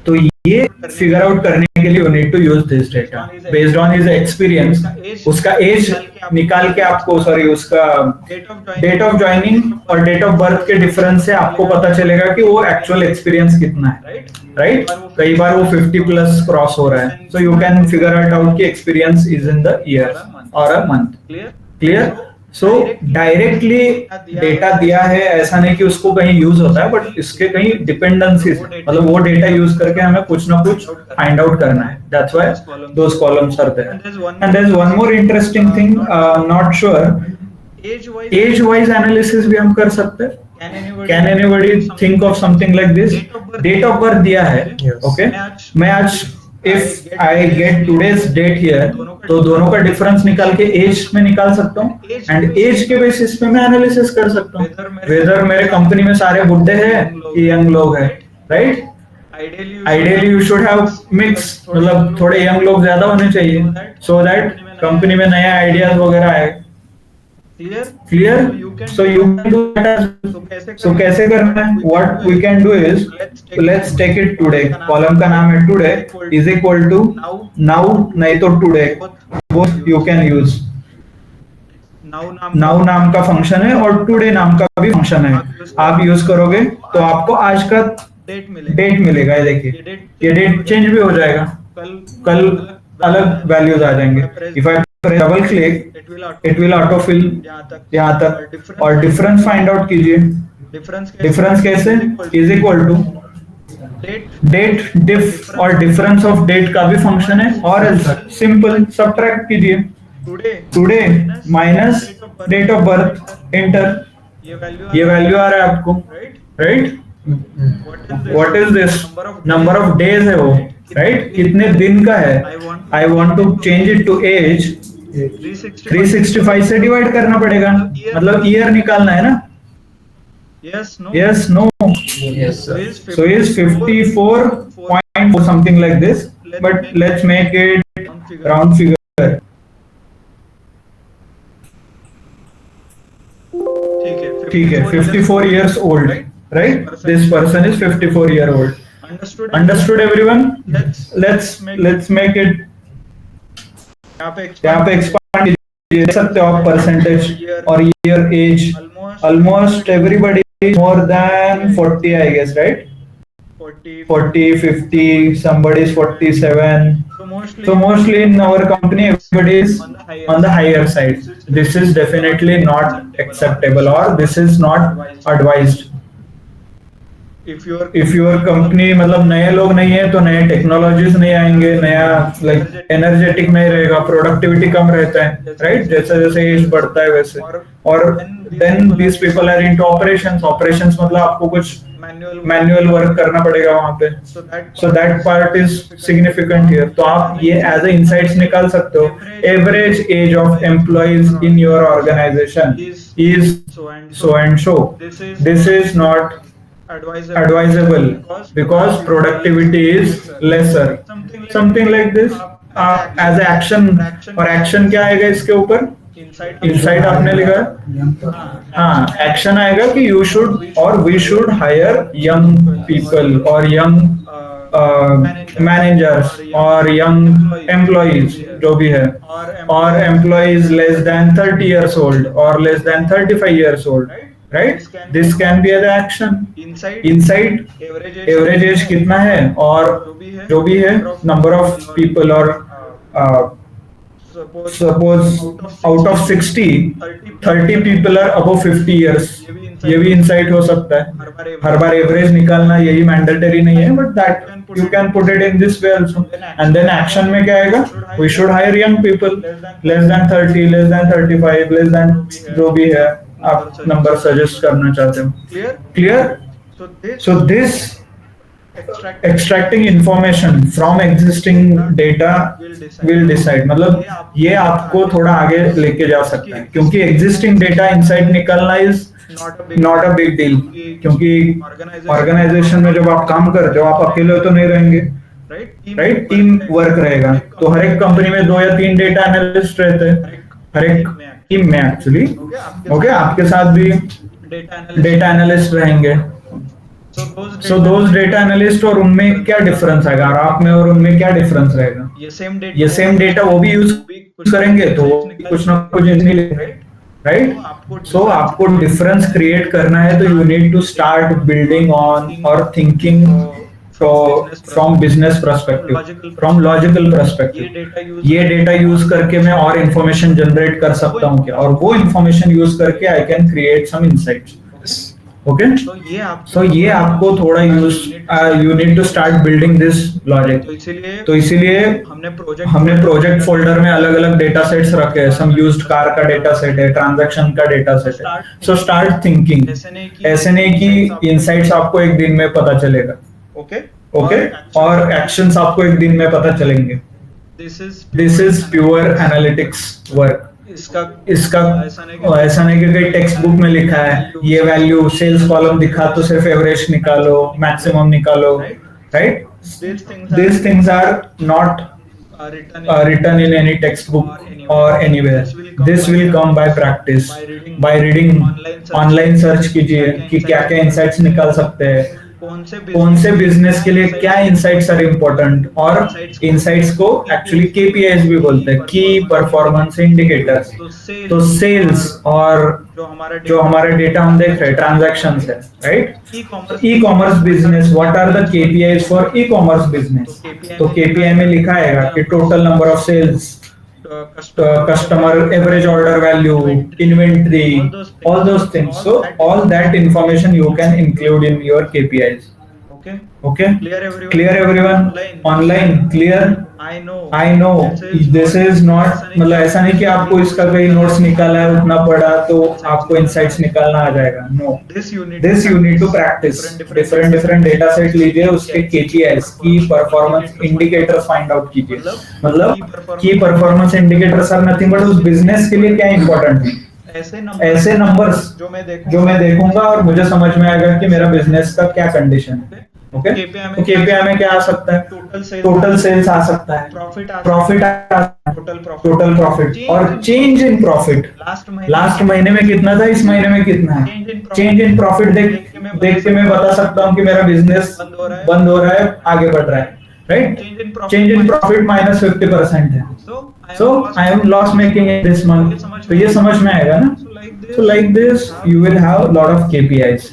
तो ये फिगर आउट करने के लिए you need to use this data based on his experience. उसका एज निकाल के आपको, सॉरी, उसका डेट ऑफ ज्वाइनिंग और डेट ऑफ बर्थ के डिफरेंस से आपको पता चलेगा कि वो एक्चुअल एक्सपीरियंस कितना है, राइट? कई बार वो 50 प्लस क्रॉस हो रहा है, so you can figure it out कि experience is in the year और a month. Clear? So directly data दिया है, ऐसा नहीं कि उसको कहीं यूज होता है, बट इसके कहीं डिपेंडेंसीज, मतलब वो डेटा यूज करके हमें कुछ ना कुछ फाइंड आउट करना है। That's why those columns are there. And there is one more interesting thing, not sure, age wise analysis भी हम कर सकते हैं। Can anybody think of something like this? Date of birth दिया है, ओके, मैं आज if I get today's date here, तो दोनों का डिफरेंस निकाल के एज में निकाल सकता हूँ, एंड एज के बेसिस पे मैं एनालिसिस कर सकता हूँ वेदर मेरे कंपनी में सारे बुड्ढे हैं कि यंग लोग हैं, right? Ideally you should have mix, मतलब थोड़े यंग लोग ज्यादा होने चाहिए सो दैट कंपनी में नया आइडियाज वगैरह आए। Clear? So you can do that. So कैसे करना है? What we can do is, let's take it today, column का नाम है today is equal to now, नहीं तो today, both you can use. Now नाम का फंक्शन है और टुडे नाम का भी फंक्शन है, आप यूज करोगे तो आपको आज का डेट मिलेगा। ये देखिए, ये डेट चेंज भी हो जाएगा, कल अलग वैल्यूज आ जाएंगे। If I double click it will auto fill यहाँ तक, और डिफरेंस फाइंड आउट कीजिए। डिफरेंस कैसे? Is equal to date diff, और डिफरेंस ऑफ डेट का भी फंक्शन है, और सिंपल सब्ट्रैक्ट कीजिए। today minus date of birth, date of birth, enter, enter. ये ये वैल्यू वैल्यू आ रहा है आपको, right, right? What what is this? Number number of of days है वो, राइट? कितने दिन का है? I want to change it to age. 365 से डिवाइड करना पड़ेगा, मतलब ईयर निकालना है ना? Yes no Yes, no. Yes, sir. So is 54.4 something like this, but let's make it round figure. ठीक है, 54 years old, right? This person is 54 year old. Understood everyone? Let's make it. यहाँ पे expand कीजिए, देख सकते हो आप percentage और year, age. Almost everybody is more than 40, I guess, right? 40, 50, somebody is 47. So mostly in our company, everybody is on the higher side. This is definitely not acceptable, or this is not advised. If your company मतलब नए लोग नहीं है तो नए technologies नहीं आएंगे, नया लाइक एनर्जेटिक नहीं रहेगा, प्रोडक्टिविटी कम रहता है, राइट? जैसे जैसे एज बढ़ता है वैसे। और then this people are into operations. Operations मतलब आपको कुछ मैनुअल वर्क करना पड़ेगा वहां पे। So that part is significant here. तो आप ये एज ए इंसाइट्स निकाल सकते हो। Average age of employees in your organisation is so and so. This is not advisable because productivity is lesser. Something like this. As a action, और action क्या आएगा इसके ऊपर? Insight आपने लिखा है? हाँ, action आएगा कि you should or we should hire young people or young managers or young employees, जो भी है, or employees less than 30 years old or less than 35 years old, right? This can be an action. Insight, average age कितना है और जो भी है number of people, और suppose out of 60, 30 people are above 50 years. ये भी इंसाइट हो सकता है। हर बार एवरेज निकालना यही मैंडेटरी नहीं है, but that you can put it in this way also. And then action में क्या आएगा? We should hire young people less than 30, less than 35, less than जो भी है आप नंबर सजेस्ट करना चाहते हो। Clear? So this extracting information from existing data will decide, मतलब ये आपको थोड़ा आगे लेके जा सकता है, क्योंकि existing data insight निकालना is not a big deal, क्योंकि ऑर्गेनाइजेशन में जब आप काम करते हो आप अकेले तो नहीं रहेंगे, राइट? टीम वर्क रहेगा। तो हर एक कंपनी में 2 या 3 डेटा एनालिस्ट रहते हैं, हर एक टीम में एक्चुअली। ओके, आपके साथ भी डेटा एनालिस्ट रहेंगे। So those data analyst, और उनमें क्या डिफरेंस आएगा, और आप में और उनमें क्या डिफरेंस रहेगा? ये सेम डेटा वो भी यूज करेंगे तो कुछ ना कुछ निकलेगा, राइट? सो आपको डिफरेंस क्रिएट करना है तो you need to start building on और thinking from business perspective, from logical perspective. ये डेटा यूज करके मैं और इंफॉर्मेशन जनरेट कर सकता हूँ क्या, और वो इंफॉर्मेशन यूज करके I can create some insights. Okay, so ये आपको थोड़ा you need to start building this logic. तो इसीलिए हमने प्रोजेक्ट फोल्डर में अलग अलग डेटा सेट्स रखे हैं। सम यूज्ड कार का डेटा सेट है, ट्रांजैक्शन का डेटा सेट है। So start thinking. ऐसे नहीं कि इनसाइट्स आपको एक दिन में पता चलेगा, ओके, और एक्शंस आपको एक दिन में पता चलेंगे। This is pure analytics work. इसका ऐसा नहीं कि कहीं टेक्स्ट बुक में लिखा है ये वैल्यू सेल्स कॉलम दिखा तो सिर्फ एवरेज निकालो, मैक्सिमम निकालो, right? These things are not written in any textbook or anywhere. This will come by practice, by reading, online search कीजिए कि क्या क्या इंसाइट्स निकाल सकते हैं, कौन से बिजनेस के लिए क्या इंसाइट्स आर इम्पोर्टेंट, और इंसाइट्स को एक्चुअली केपीआईज भी बोलते हैं, की परफॉर्मेंस इंडिकेटर्स। तो सेल्स और जो हमारे डेटा हम देख रहे हैं ट्रांजैक्शंस है, right? E commerce business, what are the KPIs for e commerce business? तो केपीआई में लिखा है कि total number of sales, customer average order value, inventory, all those things. So all that information you can include in your KPIs. Okay, clear everyone online clear. I know this is not, मतलब ऐसा नहीं कि आपको इसका कहीं notes निकाला है उतना पढ़ा तो आपको इनसाइट्स निकालना आ जाएगा. No, this you need to practice. different data set लीजिए, उसके KPIs की परफॉर्मेंस इंडिकेटर्स फाइंड आउट कीजिए. मतलब की performance indicators are nothing but उस बिजनेस के लिए क्या इंपॉर्टेंट है. ऐसे नंबर्स जो मैं देखूंगा और मुझे समझ में आएगा कि मेरा बिजनेस का क्या कंडीशन है. ओके, तो केपीआई में क्या आ सकता है. टोटल सेल्स आ सकता है, प्रॉफिट टोटल प्रॉफिट और चेंज इन प्रॉफिट. लास्ट महीने में कितना था, इस महीने में कितना है. चेंज इन प्रॉफिट देख के मैं बता सकता हूँ कि मेरा बिजनेस बंद हो रहा है, आगे बढ़ रहा है. राइट, चेंज इन प्रॉफिट -50% है. So I am loss making in this month. तो ये समझ में आएगा ना. So like this you will have a lot of KPIs.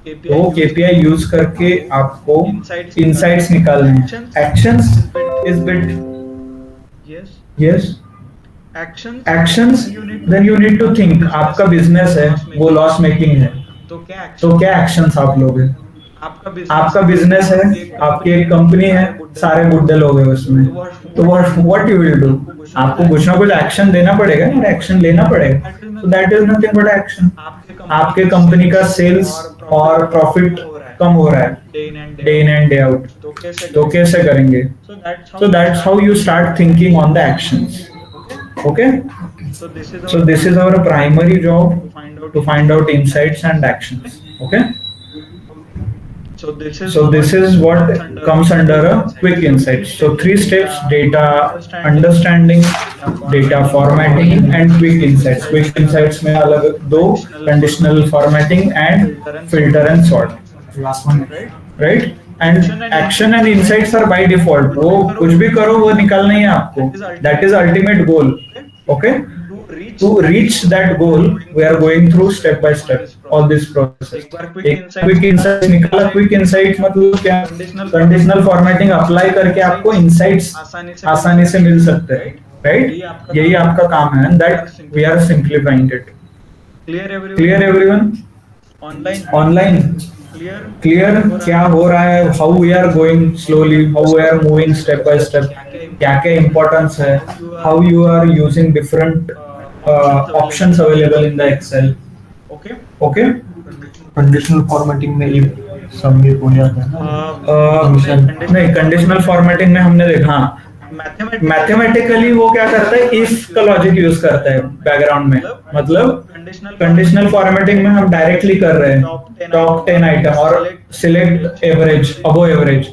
तो वो KPI यूज करके आपको इंसाइट्स निकालने हैं. Actions is built. Yes, actions then you need to think. आपका बिजनेस है वो लॉस मेकिंग है, तो क्या एक्शंस आप लोगे. आपका बिजनेस है, आपकी एक कंपनी है, सारे बुड्ढे लोग हैं उसमें, तो व्हाट यू विल डू. आपको कुछ ना कुछ एक्शन देना पड़ेगा, एक्शन लेना पड़ेगा. So that is nothing but action. आपके कंपनी का सेल्स और प्रॉफिट कम हो रहा है day in and day out, तो कैसे करेंगे. So that's how you start thinking on the actions. Okay, so this is our primary job, to find out insights and actions. Okay, so this is what comes under a quick insights. So 3 steps: data understanding, data formatting and quick insights. Quick insights में अलग 2: conditional formatting and filter and sort. Last one, right? And action and insights are by default. वो कुछ भी करो वो निकालना ही है आपको. That is ultimate goal. Okay, to reach that goal we are going through step by step all this process. एक quick insights निकाला. quick insight मतलब क्या, conditional formatting अप्लाई करके आपको insights आसानी से मिल सकते हैं. right, यही आपका काम है. and that we are simplifying it. Clear everyone online clear क्या हो रहा है, how we are going slowly, how we are moving step by step, क्या क्या importance है, how you are using different options available in the Excel. Okay, conditional formatting में ये submit हो जाता है. नहीं, कंडीशनल फॉर्मेटिंग में हमने देखा मैथमेटिकली वो क्या करता है, इफ का लॉजिक यूज करता है बैकग्राउंड में. मतलब कंडीशनल फॉर्मेटिंग में हम डायरेक्टली कर रहे हैं टॉप 10 आइटम और सिलेक्ट एवरेज अबो एवरेज.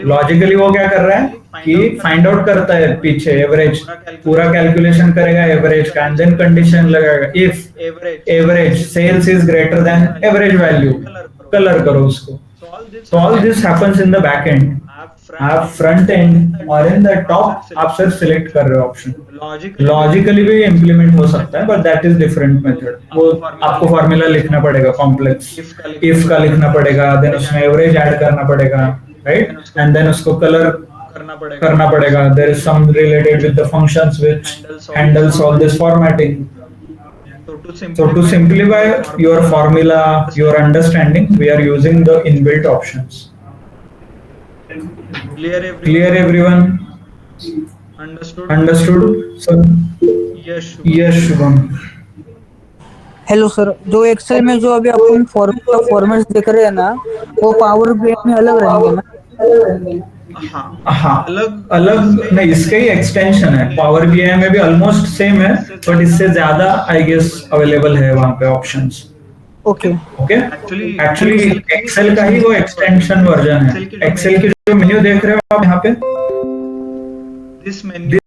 लॉजिकली वो क्या कर रहा है कि फाइंड आउट करता है पीछे एवरेज, पूरा कैलकुलेशन करेगा एवरेज का, एंड देन कंडीशन लगाएगा if average sales is greater than average value, colour करो उसको. So all this happens in the back end. आप फ्रंट एंड और इन द टॉप आप सिर्फ सिलेक्ट कर रहे हो ऑप्शन. लॉजिकली भी इम्प्लीमेंट हो सकता है but that is different method. वो आपको फॉर्मूला लिखना पड़ेगा कॉम्प्लेक्स, इफ का लिखना पड़ेगा, देन उसमें एवरेज ऐड करना पड़ेगा, राइट, एंड देन उसको कलर करना पड़ेगा. There is some related with the functions which handles all this formatting. So to simplify your formula, your understanding, we are using the inbuilt options. Clear everyone? Understood? So yes, Shubham. Hello sir, जो Excel में जो अभी अपन formats देख रहे हैं ना, वो power BI में अलग रहेंगे ना. हाँ, अलग नहीं, इसका ही एक्सटेंशन है. पावर बीआई में भी ऑलमोस्ट सेम है बट इससे ज्यादा आई गेस अवेलेबल है वहाँ पे ऑप्शंस. ओके एक्चुअली एक्सेल का ही वो एक्सटेंशन वर्जन है. एक्सेल की जो मेन्यू देख रहे हो आप यहाँ पे, दिस मेन्यू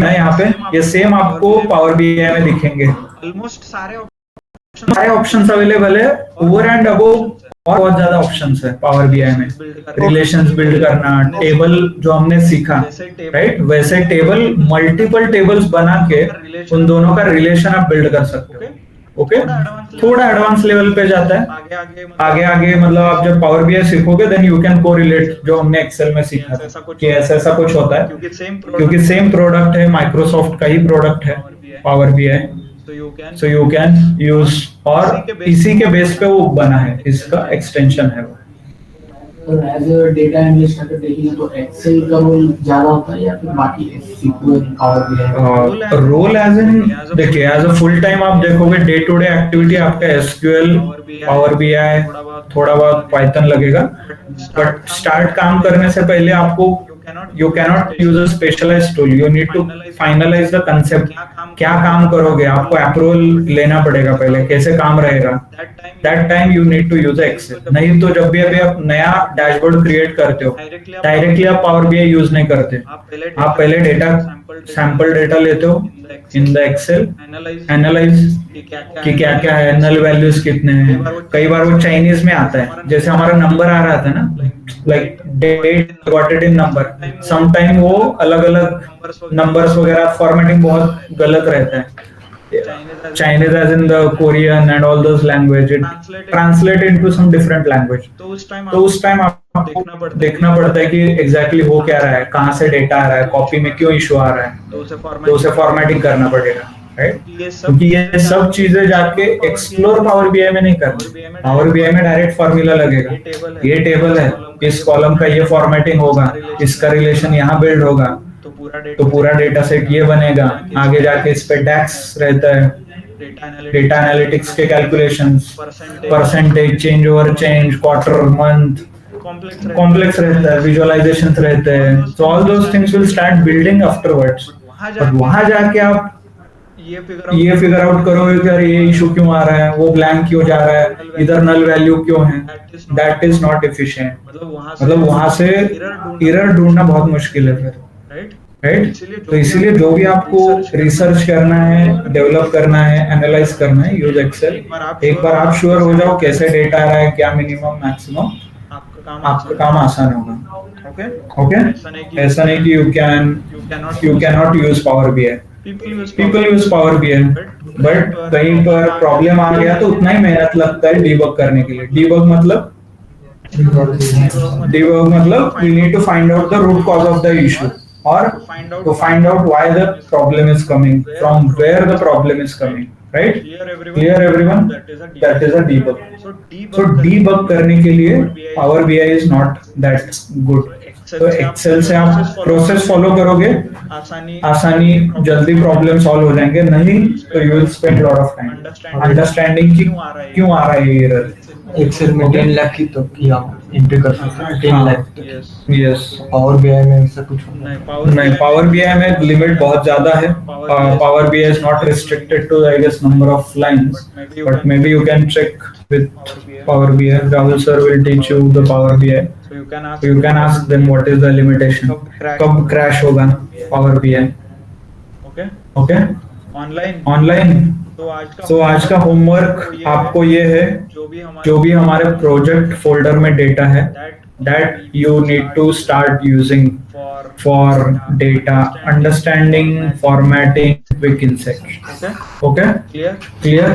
यहाँ पे, ये सेम आपको पावर बीआई में दिखेंगे. ऑलमोस्ट सारे ऑप्शंस अवेलेबल है. ओवर एंड अबव और बहुत ज्यादा ऑप्शंस है पावर बीआई में. रिलेशंस बिल्ड करना, टेबल जो हमने सीखा, राइट, वैसे टेबल मल्टीपल टेबल्स बना के उन दोनों का रिलेशन आप बिल्ड कर सकते हो. ओके, थोड़ा एडवांस लेवल पे जाता है. आगे मतलब आप जब पावर बीआई सीखोगे देन यू कैन कोरिलेट जो हमने एक्सेल में सीखा था कि ऐसा कुछ होता है, क्योंकि सेम प्रोडक्ट है, माइक्रोसॉफ्ट का ही प्रोडक्ट है Power BI. So you can use, और इसी के बेस पे वो बना है, इसका एक्सटेंशन है वो. Sir as a data analyst अगर देखेंगे तो एक्सेल का रोल ज्यादा होता है या फिर बाकी SQL Power BI role as in देखिए एज अ फुल टाइम आप देखोगे डे टू डे एक्टिविटी आपका एसक्यूएल पावर बीआई थोड़ा बहुत पाइथन लगेगा बट स्टार्ट काम करने से पहले आपको you cannot use a specialised tool you need to finalise the concept क्या काम करोगे आपको अप्रूवल लेना पड़ेगा पहले कैसे काम रहेगा that time you need to use Excel नहीं तो जब भी अभी आप नया डैशबोर्ड क्रिएट करते हो डायरेक्टली आप पावर बीआई यूज नहीं करते आप पहले डेटा सैंपल डेटा लेते हो इन द एक्सेल एनालाइज कि क्या क्या है नल वैल्यूज कितने हैं कई बार वो चाइनीज में आता है जैसे हमारा नंबर आ रहा था ना like that got it in number some time वो अलग अलग नंबर्स वगैरह फॉर्मेटिंग बहुत गलत रहता है Chinese as in the Korean and all those language it translate into some different language तो उस टाइम आपको देखना पड़ता है कि एग्जैक्टली हो क्या रहा है कहाँ से डेटा आ रहा है कॉपी में क्यों इशू आ रहा है तो उसे फॉर्मेटिंग करना पड़ेगा राइट क्योंकि ये सब चीजें जाके एक्सप्लोर पावर बीआई में नहीं करना पावर बीआई में डायरेक्ट फॉर्मूला लगेगा ये टेबल है इस कॉलम का ये फॉर्मेटिंग होगा इसका रिलेशन यहाँ बिल्ड होगा तो पूरा डेटा सेट ये बनेगा आगे जाके इस पे डैक्स रहता है डेटा एनालिटिक्स के calculations percentage change over change quarter month complex रहता है विजुअलाइजेशंस रहते हैं so all those things will start building afterwards but वहां जाके आप ये फिगर आउट करोगे कि अरे ये इशू क्यों आ रहा है वो ब्लैंक क्यों जा रहा है इधर नल वैल्यू क्यों है दैट इज नॉट एफिशिएंट मतलब वहां से एरर ढूंढना बहुत मुश्किल है फिर राइट तो इसीलिए जो भी आपको रिसर्च करना है डेवलप करना है एनालाइज करना है यूज एक्सेल एक बार आप श्योर हो जाओ कैसे डेटा आ रहा है क्या मिनिमम मैक्सिमम आपका काम आसान होगा ओके ऐसा नहीं कि you can not use power BI people use power BI but कहीं पर प्रॉब्लम आ गया तो उतना ही मेहनत लगता है डीबग करने के लिए डीबग मतलब we need to find out the root cause of the issue or to find out why the problem is coming from where the problem is coming right clear everyone that is a debug so debug करने के लिए Power BI is not that good तो Excel से आप process follow करोगे आसानी जल्दी problem solve हो जाएंगे नहीं तो you will spend lot of time understanding कि क्यों आ रहा है ये एरर एक्सेल में 10 लाख की तो की आप एंट्री कर सकते हैं 10 लाख यस पावर बीआई में ऐसा कुछ नहीं पावर बीआई में लिमिट बहुत ज्यादा है Power BI is not restricted to I guess number of lines but may be you can check with Power BI. Rahul sir will teach you the Power BI. So you can ask them what is the limitation. कब crash होगा Power BI. Okay? Online. तो आज का homework आपको ये है जो भी हमारे प्रोजेक्ट फोल्डर में डेटा है that you need to start using for data understanding, formatting, quick insights. Okay? Clear?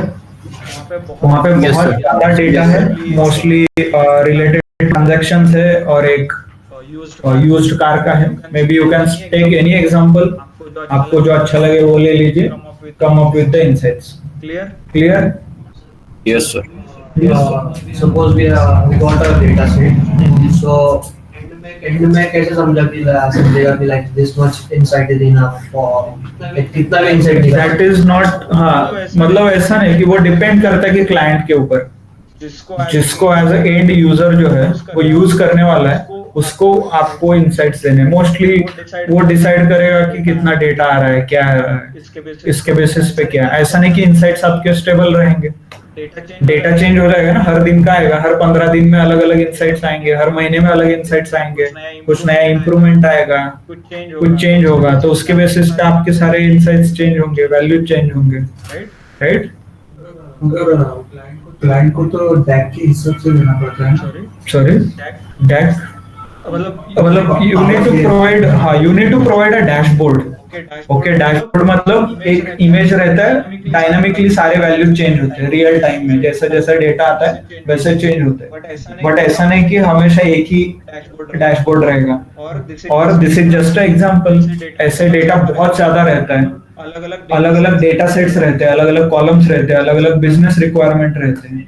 वहाँ पे बहुत ज्यादा डेटा है मोस्टली रिलेटेड ट्रांजैक्शंस है और एक यूज्ड कार का है may be you can take any example आपको जो अच्छा लगे वो ले लीजिए come up with the insights clear yes sir suppose we got a data set so end में कैसे समझेगा कि like this much insight is enough for like कितना भी insight दैट इज नॉट हाँ मतलब ऐसा नहीं कि वो डिपेंड करता है कि क्लाइंट के ऊपर जिसको एज अ एंड यूजर जो है वो यूज करने वाला है उसको आपको इंसाइट्स देने मोस्टली वो डिसाइड करेगा कि कितना डेटा आ रहा है क्या आ रहा है इसके बेसिस पे क्या ऐसा नहीं कि इंसाइट्स आपके स्टेबल रहेंगे डेटा चेंज हो जाएगा ना हर दिन का आएगा हर 15 दिन में अलग अलग इंसाइट्स आएंगे हर महीने में अलग इंसाइट्स आएंगे कुछ नया इंप्रूवमेंट आएगा कुछ चेंज होगा तो उसके बेसिस पे आपके सारे इंसाइट्स चेंज होंगे वैल्यू चेंज होंगे राइट क्लाइंट को तो डैक के हिसाब से लेना पड़ता है सॉरी डैक मतलब you need to provide a dashboard okay dashboard मतलब एक इमेज रहता है डायनामिकली सारे वैल्यू चेंज होते हैं रियल टाइम में जैसा जैसा डेटा आता है वैसे चेंज होते हैं बट ऐसा नहीं कि हमेशा एक ही डैशबोर्ड रहेगा और this is just a example ऐसे डेटा बहुत ज्यादा रहता है अलग अलग डेटा सेट्स रहते हैं, अलग अलग कॉलम्स रहते हैं, अलग अलग बिजनेस रिक्वायरमेंट रहते हैं,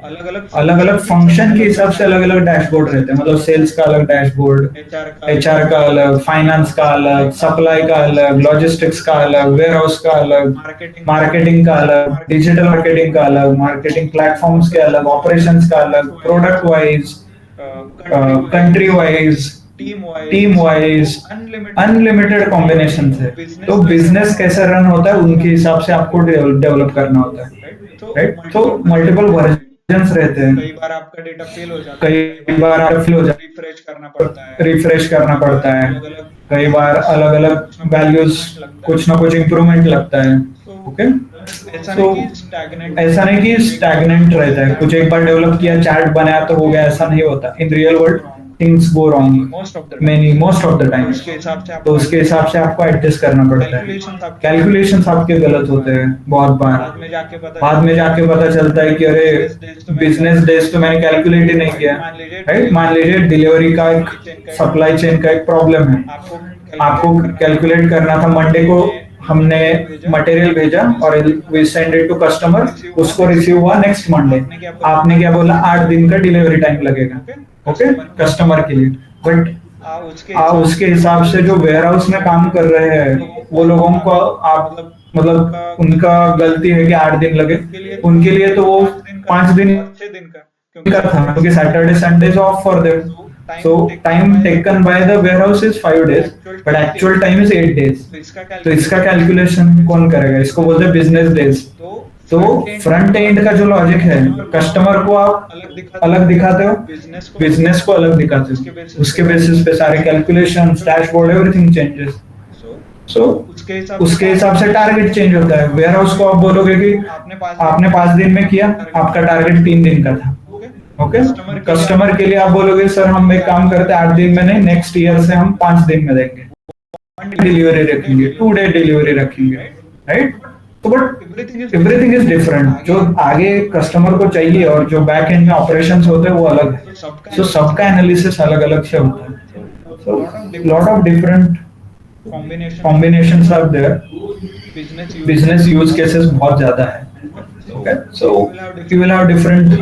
अलग अलग फंक्शन के हिसाब से अलग अलग डैशबोर्ड रहते हैं। मतलब सेल्स का अलग डैशबोर्ड, एचआर का अलग, फाइनेंस का अलग, सप्लाई का अलग, लॉजिस्टिक्स का अलग, वेयर हाउस का अलग, मार्केटिंग का अलग, डिजिटल मार्केटिंग का अलग, मार्केटिंग प्लेटफॉर्म्स के अलग, ऑपरेशंस का अलग, product wise, country wise, team wise, unlimited combination है। तो बिजनेस कैसे रन होता है उनके हिसाब से आपको डेवलप करना होता है, राइट। तो मल्टीपल वर्जन्स रहते हैं, कई बार आपका डेटा फेल हो जाता है, रिफ्रेश करना पड़ता है, कई बार अलग अलग वैल्यूज कुछ ना कुछ इम्प्रूवमेंट लगता है। ओके, तो ऐसा नहीं कि स्टैग्नेंट रहता है, कुछ एक बार डेवलप किया, चैट बनाया तो हो गया, ऐसा नहीं होता। In real world things go wrong most of the times. तो उसके हिसाब से आपको एडजस्ट करना पड़ता है। कैलकुलेशंस आपके गलत होते हैं बहुत बार, बाद में जाके पता चलता है कि अरे बिजनेस डेज तो मैंने कैलकुलेट ही नहीं किया, राइट। मान लीजिए डिलीवरी का एक, सप्लाई चेन का एक प्रॉब्लम है, आपको कैलकुलेट करना था। मंडे को हमने मटेरियल भेजा और we send it to customer, उसको रिसीव हुआ नेक्स्ट मंडे। आपने क्या बोला, 8 दिन का डिलीवरी टाइम लगेगा, ओके, कस्टमर के लिए। बट उसके हिसाब से जो वेयर हाउस में काम कर रहे हैं वो लोगों को आप, मतलब उनका गलती है कि 8 दिन लगे, उनके लिए तो वो 5 दिन का था, क्योंकि Saturday Sunday off for them. So time taken by the warehouse is 5 days, but actual time is 8 days. तो इसका कैलकुलेशन कौन करेगा? इसको बोलते हैं बिजनेस डेज। तो फ्रंट एंड का जो लॉजिक है, कस्टमर को आप अलग दिखाते हो, बिजनेस को अलग दिखाते हो, उसके बेसिस पे सारे कैलकुलेशन, डैशबोर्ड, एवरीथिंग चेंजेस। सो उसके हिसाब से टारगेट चेंज होता है। वेयर हाउस को आप बोलोगे कि आपने 5 दिन में किया, आपका टारगेट 3 दिन का था, ओके। कस्टमर के लिए आप बोलोगे सर हम एक काम करते हैं 8 दिन में नहीं, नेक्स्ट ईयर से हम 5 दिन में देंगे, डिलीवरी रखेंगे, 2 डे डिलीवरी रखेंगे, राइट। तो बट एवरीथिंग इज डिफरेंट। जो आगे कस्टमर को चाहिए और जो बैक एंड में ऑपरेशंस होते हैं वो अलग है। सो सबका एनालिसिस अलग अलग से होता है। So lot of different combinations are there. Business use cases बहुत ज्यादा है। Okay, so you will have different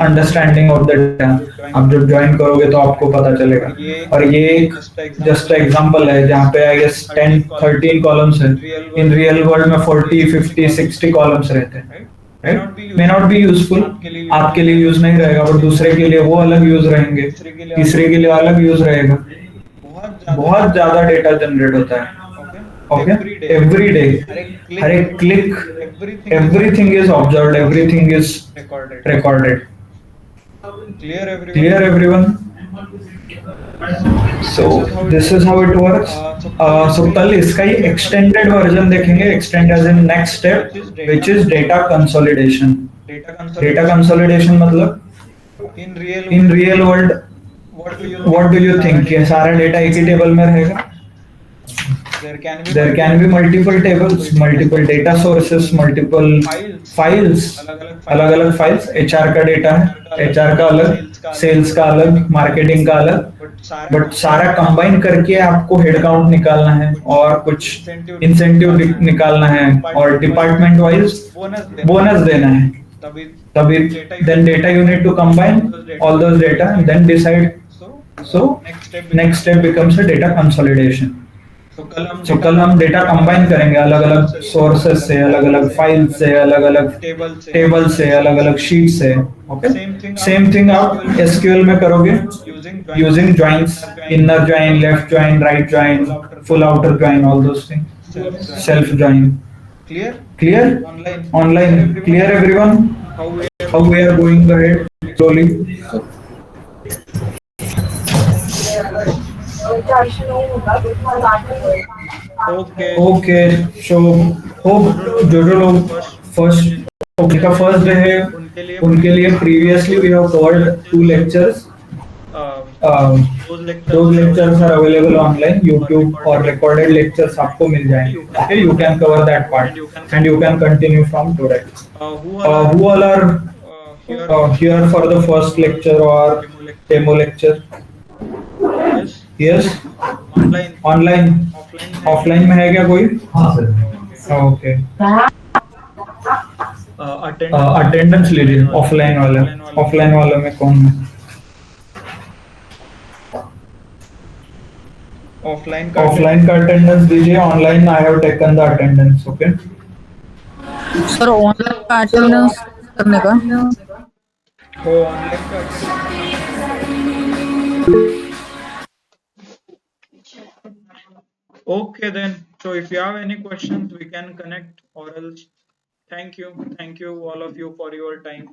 understanding of the data. आप जब ज्वाइन करोगे तो आपको पता चलेगा। और ये एक जस्ट एग्जांपल है जहाँ पे आई गेस 10-13 कॉलम्स है। इन रियल वर्ल्ड में 40, 50, 60 कॉलम्स रहते हैं, right. May not be useful, आपके लिए यूज नहीं रहेगा, और दूसरे के लिए वो अलग यूज रहेंगे, तीसरे के लिए अलग यूज रहेगा। बहुत ज्यादा डेटा जनरेट होता है, ओके, एवरी डे, हर एक click, everything is observed, everything is recorded. Clear everyone? So this is how it works. So कल इसका ही extended version देखेंगे, extend as in next step, which is data consolidation. Data consolidation मतलब in real world what do you think? ये सारा data एक ही table में रहेगा? There can be multiple tables, multiple data sources, multiple files, अलग-अलग files। HR का data है, HR का अलग, सेल्स का अलग, मार्केटिंग का अलग, बट सारा कंबाइन करके आपको हेड काउंट निकालना है और कुछ इंसेंटिव निकालना है और डिपार्टमेंट वाइज बोनस देना है। तभी then data you need to combine all those data and then decide. So next step becomes a data consolidation. तो कल हम डेटा कंबाइन करेंगे अलग अलग सोर्सेस से, अलग अलग फाइल से, अलग अलग टेबल से, अलग अलग शीट से, ओके। सेम थिंग आप एसक्यूएल में करोगे using joins, inner join, left join, right join, full outer join, all those things, self join. Clear online? Clear everyone? How we are going ahead slowly? Okay, so hope जो लोग first का first day है उनके लिए previously we have covered 2 lectures. Those lectures are available online, YouTube, और recorded lectures आपको मिल जाएंगे। Okay, you can cover that part and you can continue from today. Who all are here for the first lecture or demo lecture? Yes, online, offline में है क्या कोई? हाँ sir. Okay attendance attendance लीजिए लीजिए offline वाले में offline वालों में कौन है? ऑफलाइन का ऑफलाइन का अटेंडेंस दीजिए, online I have taken the attendance. Okay sir online का अटेंडेंस करने का? हो ऑनलाइन का अटेंडेंस करना होता है उसका। Okay then, so if you have any questions we can connect, or else thank you all of you for your time.